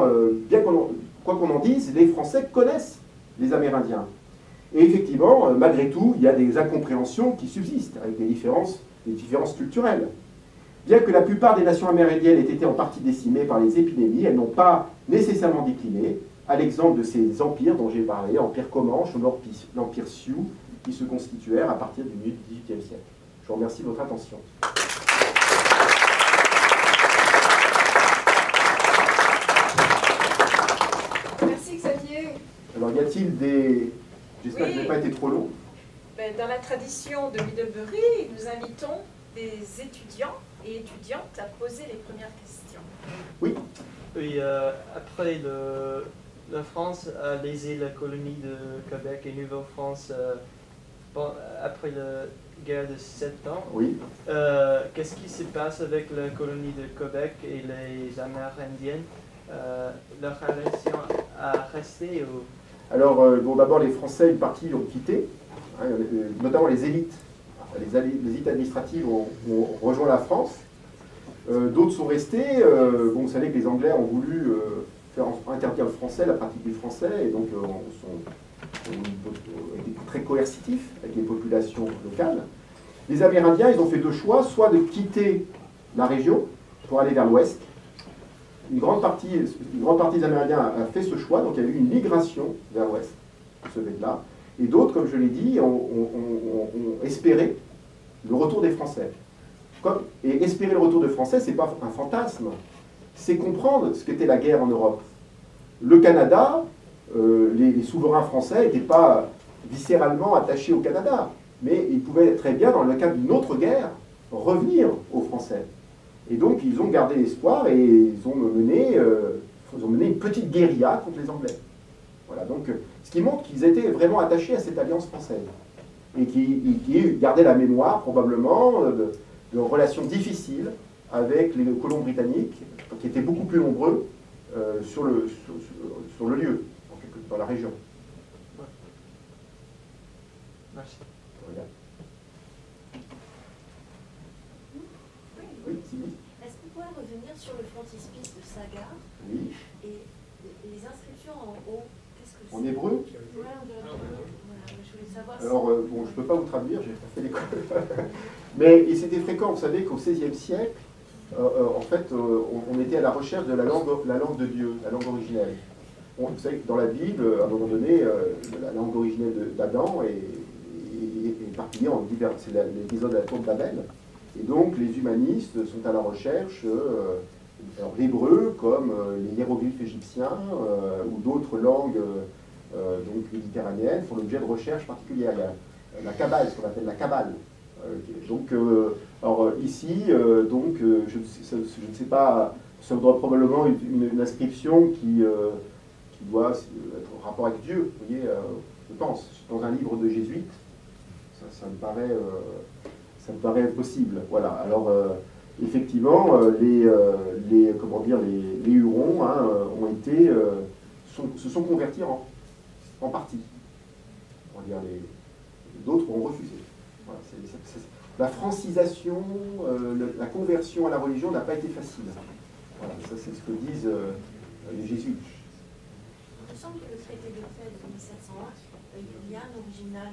B: quoi qu'on en dise, les Français connaissent les Amérindiens. Et effectivement, malgré tout, il y a des incompréhensions qui subsistent, avec des différences culturelles. Bien que la plupart des nations amérindiennes aient été en partie décimées par les épidémies, elles n'ont pas nécessairement décliné, à l'exemple de ces empires dont j'ai parlé, l'Empire Comanche ou l'Empire Sioux, qui se constituèrent à partir du milieu du XVIIIe siècle. Je vous remercie de votre attention.
C: Merci Xavier.
B: Alors y a-t-il des... J'espère que je n'ai pas été trop long.
C: Dans la tradition de Middlebury, nous invitons des étudiants et étudiantes à poser les premières questions.
B: Oui.
D: Oui, après la France a lésé la colonie de Québec et Nouvelle-France après la guerre de 7 ans,
B: Oui.
D: qu'est-ce qui se passe avec la colonie de Québec et les Amérindiennes? Leur relation a resté ou...
B: Alors, bon, d'abord, les Français, une partie l'ont quitté, hein, notamment les élites. Les élites administratives ont rejoint la France. D'autres sont restés. Bon, vous savez que les Anglais ont voulu faire interdire le français, la pratique du français, et donc ont été très coercitifs avec les populations locales. Les Amérindiens, ils ont fait deux choix, soit de quitter la région pour aller vers l'ouest. Une grande partie des Amérindiens a fait ce choix, donc il y a eu une migration vers l'ouest, ce fait-là. Et d'autres, comme je l'ai dit, ont espéré le retour des Français. Et espérer le retour des Français, ce n'est pas un fantasme, c'est comprendre ce qu'était la guerre en Europe. Le Canada, les souverains français n'étaient pas viscéralement attachés au Canada, mais ils pouvaient très bien, dans le cas d'une autre guerre, revenir aux Français. Et donc, ils ont gardé l'espoir et ils ont mené une petite guérilla contre les Anglais. Voilà, donc, ce qui montre qu'ils étaient vraiment attachés à cette alliance française. Et qui gardaient la mémoire, probablement, de relations difficiles avec les colons britanniques, qui étaient beaucoup plus nombreux sur le lieu, dans la région.
D: Ouais. Merci.
B: Regarde. Oui, si.
E: Est-ce qu'on pourrait revenir sur le frontispice de Sagar?
B: Oui.
E: Et les inscriptions en haut, qu'est-ce que c'est?
B: En hébreu?
E: Ouais, voilà, je voulais savoir.
B: Alors, bon, je ne peux pas vous traduire, j'ai pas fait l'école. Mais c'était fréquent, vous savez qu'au XVIe siècle, en fait, on était à la recherche de la langue de Dieu, la langue originelle. Vous savez que dans la Bible, à un moment donné, la langue originelle d'Adam est éparpillée en divers. C'est l'épisode de la tour de Babel. Et donc, les humanistes sont à la recherche, l'hébreu, comme les hiéroglyphes égyptiens, ou d'autres langues donc méditerranéennes, font l'objet de recherches particulières. Il y a la Kabbale, ce qu'on appelle la Kabbale. Donc, alors ici, donc, je ne sais pas, ça voudra probablement une inscription qui doit être en rapport avec Dieu, vous voyez, je pense, dans un livre de jésuites, ça me paraît possible. Voilà. Alors, effectivement, les Hurons se sont convertis en partie. On va dire d'autres ont refusé. Voilà, la francisation, la conversion à la religion n'a pas été facile. Voilà, ça c'est ce que disent les jésuites.
E: Il me semble que le traité de paix de 1701, il y a un original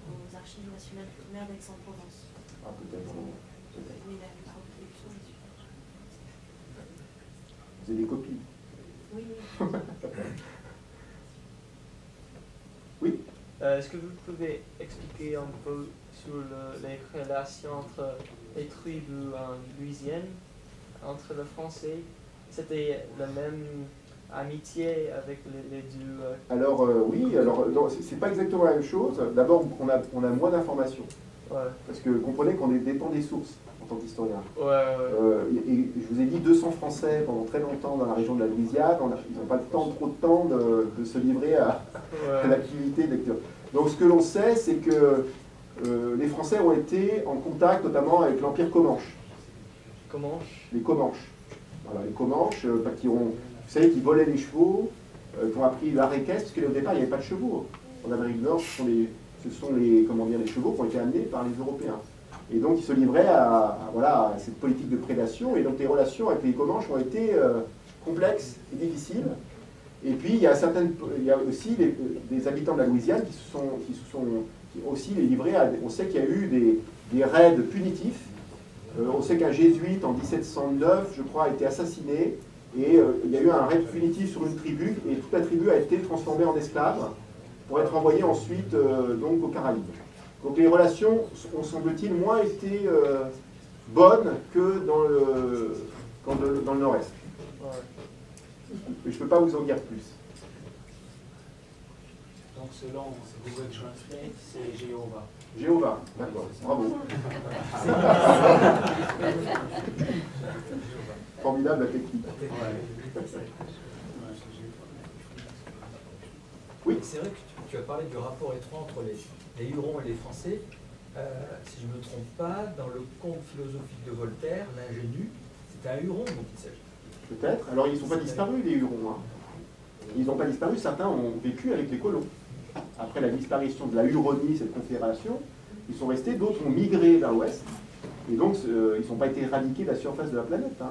E: aux archives nationales primaires d'Aix-en-Provence.
B: Ah, peut-être.
E: Mais il n'avait pas reproduction dessus.
B: Vous avez des copies?
E: Oui.
B: Oui.
D: Est-ce que vous pouvez expliquer un peu sur les relations entre les tribus en Louisiane, entre le Français? C'était la même amitié avec les deux...
B: Alors, oui, alors, c'est pas exactement la même chose. D'abord, on a moins d'informations.
D: Ouais.
B: Parce que comprenez qu'on dépend des sources en tant qu'historien.
D: Ouais.
B: Et je vous ai dit 200 Français pendant très longtemps dans la région de la Louisiane. Ils n'ont pas trop de temps de se livrer à l'activité de lecture. Donc ce que l'on sait, c'est que les Français ont été en contact notamment avec l'Empire Comanche.
D: Comanche.
B: Les Comanches. Voilà, les Comanches, vous savez, qui volaient les chevaux, qui ont appris l'art équestre, parce qu'au départ, il n'y avait pas de chevaux. En Amérique du Nord, ce sont les chevaux qui ont été amenés par les Européens. Et donc, ils se livraient à cette politique de prédation. Et donc, les relations avec les Comanches ont été complexes et difficiles. Et puis, il y a aussi des habitants de la Louisiane qui se sont aussi livrés à... On sait qu'il y a eu des raids punitifs. On sait qu'un jésuite, en 1709, je crois, a été assassiné. Et il y a eu un raid punitif sur une tribu. Et toute la tribu a été transformée en esclaves pour être envoyée ensuite donc aux Caraïbes. Donc les relations ont, semble-t-il, moins été bonnes que dans le nord-est.
D: Ouais.
B: Mais je ne peux pas vous en dire plus.
F: Donc selon Google Translate, c'est Jéhovah.
B: Jéhovah, d'accord, bravo. Formidable la technique. Oui.
G: C'est vrai que tu as parlé du rapport étroit entre les Hurons et les Français. Si je ne me trompe pas, dans le conte philosophique de Voltaire, l'ingénu, c'est un Huron dont il s'agit.
B: Peut-être. Alors, ils ne sont pas disparus, les Hurons. Hein. Ils n'ont pas disparu. Certains ont vécu avec les colons. Après la disparition de la Huronie, cette confédération, ils sont restés, d'autres ont migré vers l'ouest. Et donc, ils n'ont pas été éradiqués de la surface de la planète. Hein.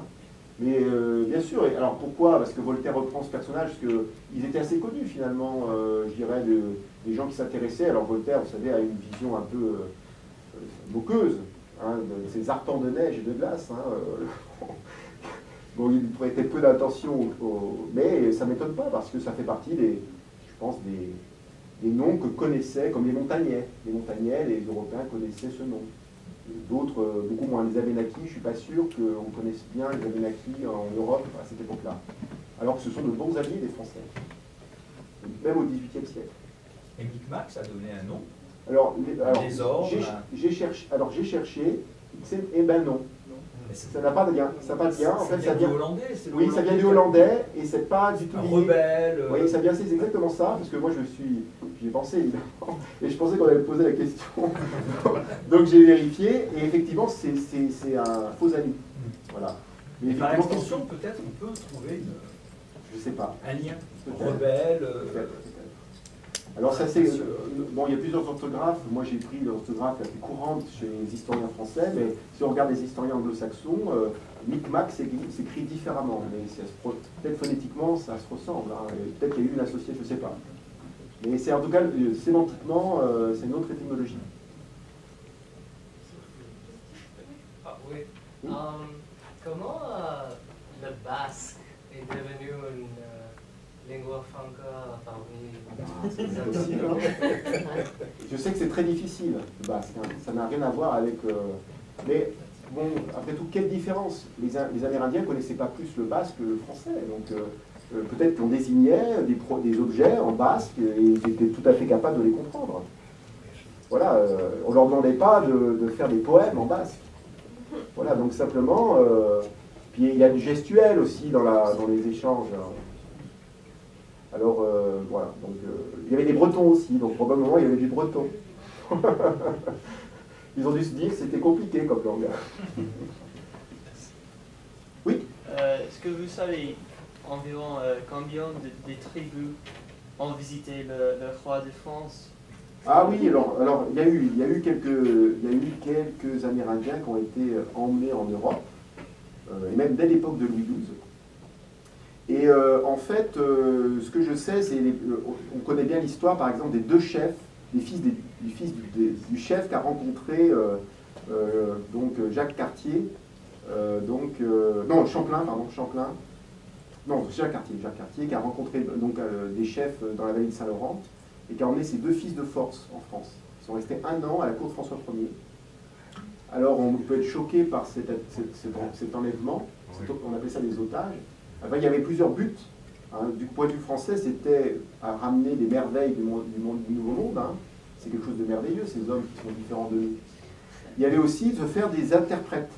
B: Mais bien sûr, et alors pourquoi? Parce que Voltaire reprend ce personnage, parce qu'ils étaient assez connus finalement, je dirais, des gens qui s'intéressaient. Alors Voltaire, vous savez, a une vision un peu moqueuse, hein, de ces arpents de neige et de glace. Hein, bon, il prêtait peu d'attention, mais ça ne m'étonne pas, parce que ça fait partie je pense, des noms que connaissaient, comme les Montagnais. Les Montagnais, les Européens connaissaient ce nom. D'autres, beaucoup moins. Les Abénaquis, je ne suis pas sûr qu'on connaisse bien les Abénaquis en Europe à cette époque-là. Alors que ce sont de bons alliés des Français, même au XVIIIe siècle.
G: Et Micmac, ça a donné un nom.
B: Alors j'ai cherché, eh ben non. Ça n'a pas de lien. Ça n'a pas de lien. En fait, ça vient du hollandais. Oui, ça vient du hollandais et c'est pas du tout lié.
G: Rebelle.
B: Oui, ça vient, c'est exactement ça, parce que moi j'y ai pensé évidemment, et je pensais qu'on allait me poser la question. Donc j'ai vérifié, et effectivement c'est un faux ami. Voilà.
G: Mais par extension, peut-être on peut trouver
B: je sais pas.
G: Un lien. Rebelle.
B: Alors ça c'est... bon, il y a plusieurs orthographes. Moi j'ai pris l'orthographe la plus courante chez les historiens français, mais si on regarde les historiens anglo-saxons, Micmac s'écrit différemment. Mais peut-être phonétiquement ça se ressemble. Hein, peut-être qu'il y a eu une associée, je ne sais pas. Mais c'est en tout cas, sémantiquement, c'est une autre étymologie.
H: Ah oui. Comment le basque est devenu une lingua franca parmi les anciens?
B: Je sais que c'est très difficile, le basque. Hein. Ça n'a rien à voir avec... mais bon, après tout, quelle différence? Les Amérindiens ne connaissaient pas plus le basque que le français. Donc peut-être qu'on désignait des objets en basque et ils étaient tout à fait capables de les comprendre. Voilà, on ne leur demandait pas de faire des poèmes en basque. Voilà, donc simplement... puis il y a du gestuel aussi dans les échanges. Alors, voilà, donc il y avait des Bretons aussi, donc probablement il y avait des Bretons. Ils ont dû se dire que c'était compliqué comme langage. Oui.
D: Est-ce que vous savez environ combien de tribus ont visité le roi de France?
B: Ah oui, alors il y a eu quelques Amérindiens qui ont été emmenés en Europe, et même dès l'époque de Louis XII. Et en fait, ce que je sais, c'est on connaît bien l'histoire, par exemple, des deux chefs, des fils du chef qu'a rencontré donc Jacques Cartier, non Champlain, non Jacques Cartier qui a rencontré donc des chefs dans la vallée de Saint-Laurent et qui a emmené ses deux fils de force en France. Ils sont restés 1 an à la cour de François Ier. Alors on peut être choqué par cet enlèvement, on appelait ça des otages. Enfin, il y avait plusieurs buts. Hein. Du point de vue français, c'était à ramener des merveilles du Nouveau Monde. Hein. C'est quelque chose de merveilleux, ces hommes qui sont différents de nous. Il y avait aussi de faire des interprètes.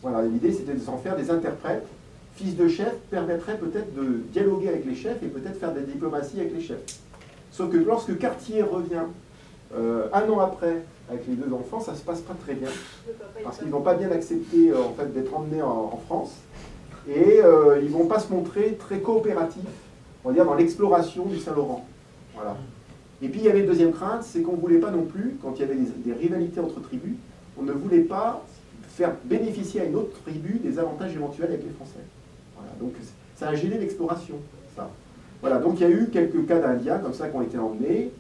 B: Voilà, l'idée c'était de s'en faire des interprètes. Fils de chef permettrait peut-être de dialoguer avec les chefs et peut-être faire des diplomaties avec les chefs. Sauf que lorsque Cartier revient 1 an après avec les deux enfants, ça ne se passe pas très bien. Parce qu'ils n'ont pas bien accepté en fait, d'être emmenés en France. Et ils ne vont pas se montrer très coopératifs, on va dire, dans l'exploration du Saint-Laurent. Voilà. Et puis il y avait une deuxième crainte, c'est qu'on ne voulait pas non plus, quand il y avait des rivalités entre tribus, on ne voulait pas faire bénéficier à une autre tribu des avantages éventuels avec les Français. Voilà. Donc ça a gêné l'exploration, ça. Voilà, donc il y a eu quelques cas d'Indiens comme ça qui ont été emmenés,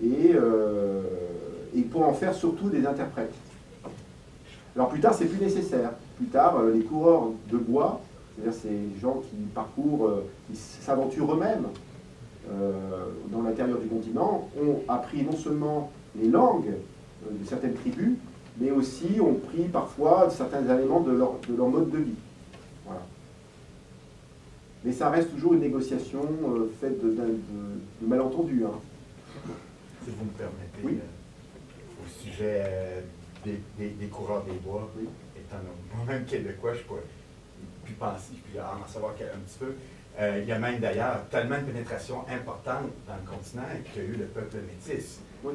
B: et pour en faire surtout des interprètes. Alors plus tard, c'est plus nécessaire. Plus tard, les coureurs de bois, c'est-à-dire ces gens qui parcourent, qui s'aventurent eux-mêmes dans l'intérieur du continent, ont appris non seulement les langues de certaines tribus, mais aussi ont pris parfois certains éléments de leur mode de vie. Voilà. Mais ça reste toujours une négociation faite de malentendus. Hein.
I: Si vous me permettez,
B: oui.
I: Au sujet des coureurs des bois, oui. Étant moi-même québécois, je pourrais plus penser, puis en savoir un petit peu. Il y a même d'ailleurs tellement de pénétration importante dans le continent qu'il y a eu le peuple métis.
B: Oui.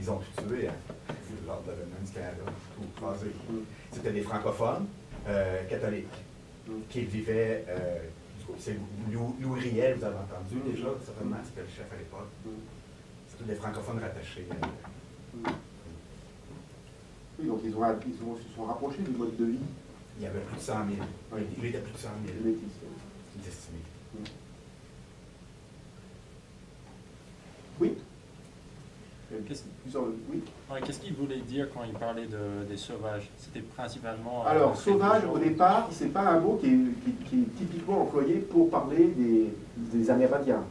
I: Ils ont tout tué lors de l'avènement du Canada, tout rasé. C'était des francophones catholiques qui vivaient. C'est Louis Riel, vous avez entendu déjà, certainement, c'était le chef à l'époque. C'était des francophones rattachés.
B: Oui, donc ils se sont rapprochés du mode de vie.
I: Il y avait plus de 100 000.
B: Oui.
I: Il était plus de 100 000. C'est estimé.
B: Oui.
J: Qu'est-ce qu'il voulait dire quand il parlait des sauvages? C'était principalement...
B: Alors, sauvage, au départ, c'est pas un mot qui est typiquement employé pour parler des Amérindiens.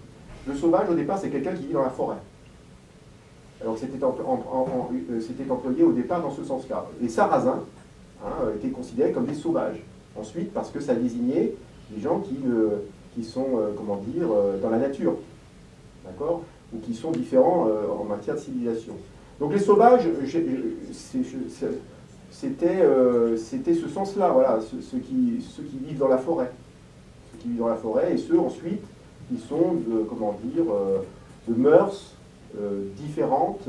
B: Le sauvage, au départ, c'est quelqu'un qui vit dans la forêt. Alors, c'était employé au départ dans ce sens-là. Les Sarrasins étaient considérés comme des sauvages. Ensuite, parce que ça désignait des gens qui sont, comment dire, dans la nature. D'accord? Ou qui sont différents en matière de civilisation. Donc les sauvages, c'était ce sens-là, voilà, ceux qui vivent dans la forêt. Ceux qui vivent dans la forêt, et ceux ensuite qui sont de mœurs différentes.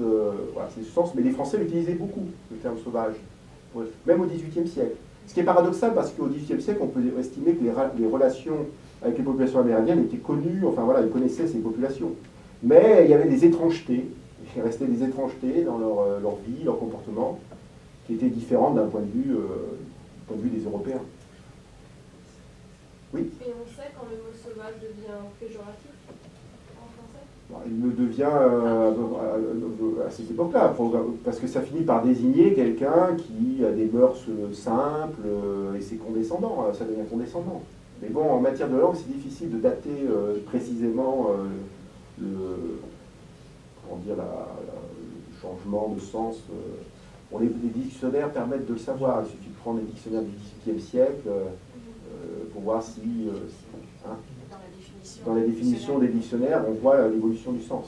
B: Voilà, c'est ce sens, mais les Français l'utilisaient beaucoup, le terme sauvage, même au XVIIIe siècle. Ce qui est paradoxal, parce qu'au XVIIIe siècle, on peut estimer que les relations avec les populations amérindiennes étaient connues, enfin voilà, ils connaissaient ces populations. Mais il y avait des étrangetés, il restait des étrangetés dans leur vie, leur comportement, qui étaient différentes d'un point de vue des Européens. Oui.
K: Et on sait quand le mot sauvage devient péjoratif en français?
B: Il le devient à cette époque-là, parce que ça finit par désigner quelqu'un qui a des mœurs simples et c'est condescendant, ça devient condescendant. Mais bon, en matière de langue, c'est difficile de dater précisément le changement de sens. Bon, les dictionnaires permettent de le savoir. Il suffit de prendre les dictionnaires du XVIIIe siècle pour voir si, dans la définition des dictionnaires, on voit l'évolution du sens.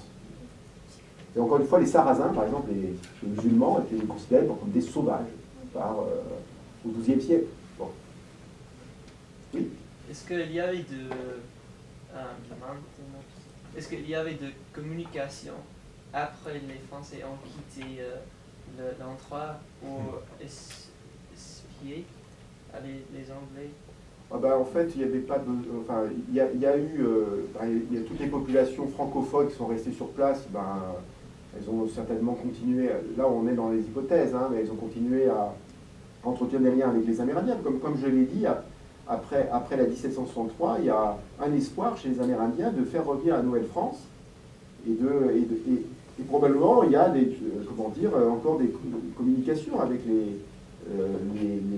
B: Et encore une fois, les Sarrasins, par exemple, les musulmans, étaient considérés comme des sauvages au XIIe siècle. Bon. Oui.
D: Est-ce qu'il y avait Est-ce qu'il y avait de communication après les Français ont quitté l'endroit pour espier les Anglais?
B: En fait, il n'y avait pas de. Enfin, il y a toutes les populations francophones qui sont restées sur place. Elles ont certainement continué. Là, on est dans les hypothèses, mais elles ont continué à entretenir des liens avec les Amérindiens. Comme je l'ai dit, après la 1763, il y a un espoir chez les Amérindiens de faire revenir la Nouvelle-France et probablement il y a encore des communications avec les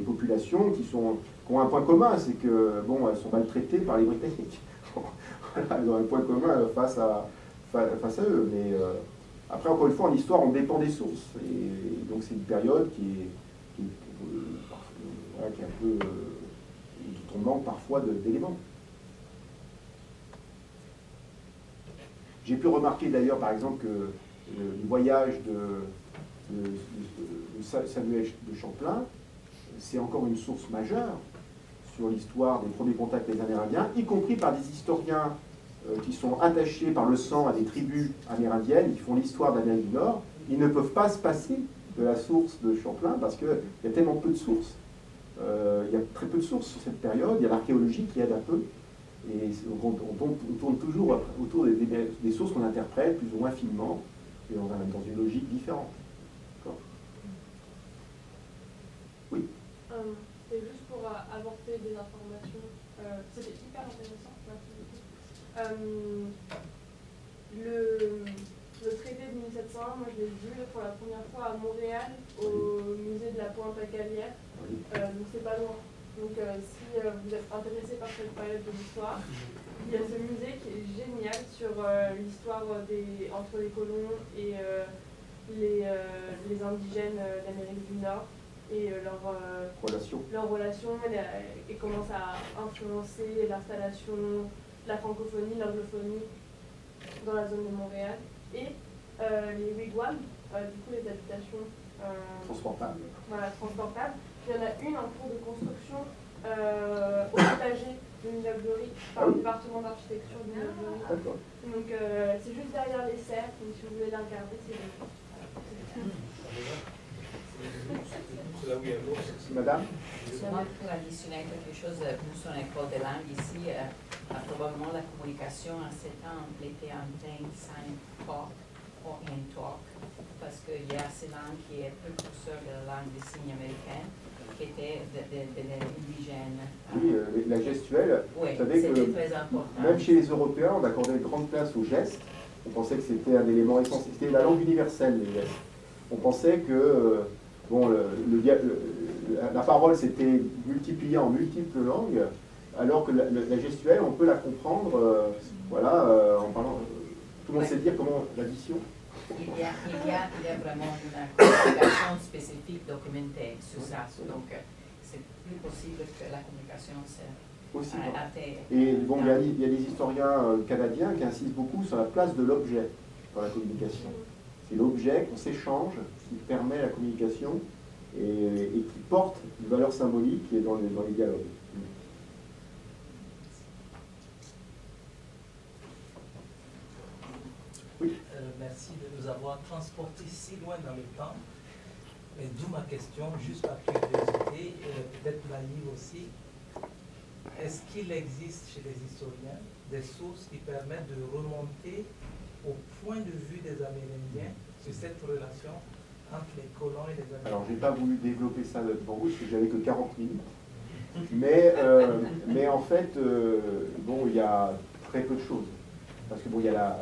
B: populations qui ont un point commun, c'est que elles sont maltraitées par les Britanniques. Voilà, elles ont un point commun face à eux. Mais après, encore une fois, en histoire, on dépend des sources. Et donc c'est une période qui est un peu dont on manque parfois d'éléments. J'ai pu remarquer d'ailleurs, par exemple, que le voyage de Samuel de Champlain, c'est encore une source majeure sur l'histoire des premiers contacts des Amérindiens, y compris par des historiens qui sont attachés par le sang à des tribus amérindiennes, qui font l'histoire d'Amérique du Nord. Ils ne peuvent pas se passer de la source de Champlain parce qu'il y a tellement peu de sources. Il y a très peu de sources sur cette période, il y a l'archéologie qui aide un peu, et on tourne toujours autour des sources qu'on interprète plus ou moins finement, et dans une logique différente. Oui.
K: C'est juste pour apporter des informations. C'était hyper intéressant. Merci beaucoup. Le traité de 1701, moi je l'ai vu pour la première fois à Montréal, au musée de la Pointe-à-Calière. Donc c'est pas loin. Donc si vous êtes intéressé par cette période de l'histoire, il y a ce musée qui est génial sur l'histoire entre les colons et les indigènes d'Amérique du Nord et leurs relations et comment ça a influencé l'installation, la francophonie, l'anglophonie dans la zone de Montréal. Et les wigwams, du coup les habitations
B: transportables.
K: Voilà, transportables. Il y en a une en cours de construction au potager de Middlebury,
B: Ah
K: enfin,
B: oui.
K: le département d'architecture de Middlebury.
B: D'accord.
K: Donc c'est juste derrière les serres, donc si vous voulez la regarder, c'est
B: Madame?
L: Moi, pour additionner quelque chose, nous sommes en école de langue ici, probablement la communication en ce temps était en train sign talk ou in talk, parce qu'il y a ces langues qui est précurseur de la langue des signes américaine, qui était de l'indigène.
B: Oui, la gestuelle.
L: Oui,
B: vous savez
L: c'était
B: que
L: très important.
B: même chez les Européens, on accordait une grande place aux gestes. On pensait que c'était un élément essentiel. C'était la langue universelle, les gestes. On pensait que bon, la parole s'était multipliée en multiples langues, alors que la gestuelle, on peut la comprendre, voilà, en parlant. Tout le monde sait dire comment l'addition.
L: Il y a vraiment une communication spécifique documentée sur ça, donc c'est plus possible que la communication
B: Aussi.
L: a été...
B: Et bon, il y a des historiens canadiens qui insistent beaucoup sur la place de l'objet dans la communication. C'est l'objet qu'on s'échange qui permet la communication et qui porte une valeur symbolique qui est dans les dialogues. Oui.
F: Merci de nous avoir transportés si loin dans le temps. Et d'où ma question, juste par curiosité, peut-être naïve aussi. Est-ce qu'il existe chez les historiens des sources qui permettent de remonter au point de vue des Amérindiens sur cette relation entre les colons et les Amérindiens?
B: Alors, je n'ai pas voulu développer ça devant vous, parce que j'avais que 40 minutes. Mais en fait, bon, il y a très peu de choses. Parce que bon, il y a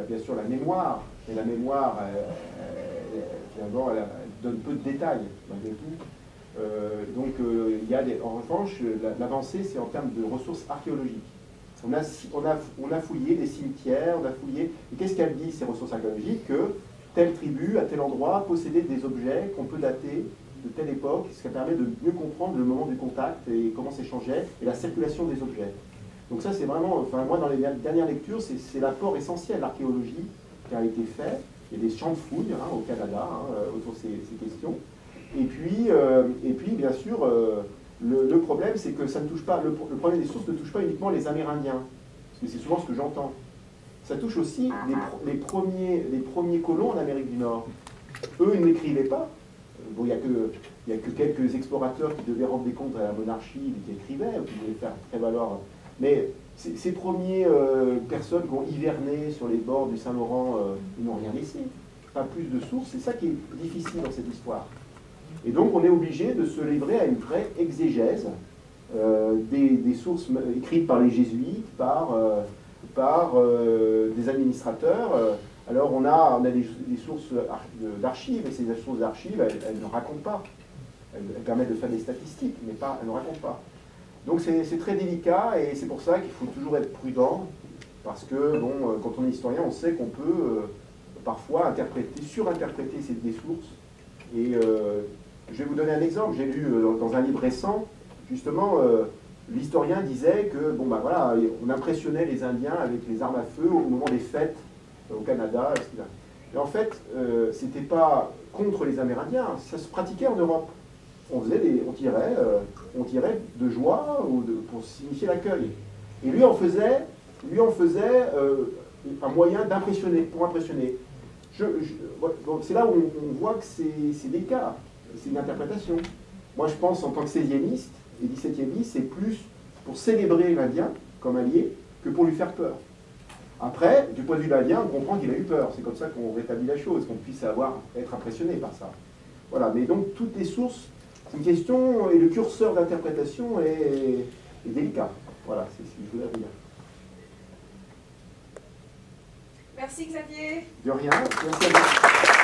B: bien sûr la mémoire, et la mémoire, finalement, elle donne peu de détails, malgré tout. Donc, il y a en revanche, l'avancée, c'est en termes de ressources archéologiques. On a fouillé des cimetières, on a fouillé. Et qu'est-ce qu'elle dit, ces ressources archéologiques? Que telle tribu, à tel endroit, possédait des objets qu'on peut dater de telle époque, ce qui permet de mieux comprendre le moment du contact et comment s'échangeait, et la circulation des objets. Donc ça, c'est vraiment, enfin moi, dans les dernières lectures, c'est l'apport essentiel de l'archéologie qui a été fait. Il y a des champs de fouilles au Canada autour de ces questions. Et puis bien sûr, le problème, c'est que ça ne touche pas, le problème des sources ne touche pas uniquement les Amérindiens, parce que c'est souvent ce que j'entends. Ça touche aussi les premiers colons en Amérique du Nord. Eux, ils n'écrivaient pas. Bon, il n'y a que quelques explorateurs qui devaient rendre des comptes à la monarchie, qui écrivaient, ou qui voulaient faire prévaloir. Mais ces premières personnes qui ont hiverné sur les bords du Saint-Laurent, ils n'ont rien laissé. Pas plus de sources, c'est ça qui est difficile dans cette histoire. Et donc on est obligé de se livrer à une vraie exégèse des sources écrites par les jésuites, par des administrateurs. Alors on a des sources d'archives, et ces sources d'archives, elles ne racontent pas. Elles permettent de faire des statistiques, mais elles ne racontent pas. Donc c'est très délicat, et c'est pour ça qu'il faut toujours être prudent, parce que bon, quand on est historien, on sait qu'on peut parfois surinterpréter des sources. Et je vais vous donner un exemple. J'ai lu dans un livre récent, justement, l'historien disait que bon, bah, voilà, on impressionnait les Indiens avec les armes à feu au moment des fêtes au Canada, etc. Et en fait, c'était pas contre les Amérindiens, ça se pratiquait en Europe. On tirait de joie pour signifier l'accueil. Et lui en faisait un moyen d'impressionner, pour impressionner. C'est là où on voit que c'est des cas, c'est une interprétation. Moi je pense en tant que 16e et 17e, c'est plus pour célébrer l'Indien comme allié que pour lui faire peur. Après, du point de vue de l'Indien, on comprend qu'il a eu peur. C'est comme ça qu'on rétablit la chose, qu'on puisse être impressionné par ça. Voilà, mais donc toutes les sources, c'est une question, et le curseur d'interprétation est délicat. Voilà, c'est ce que je voulais dire.
C: Merci Xavier.
B: De rien, merci à vous.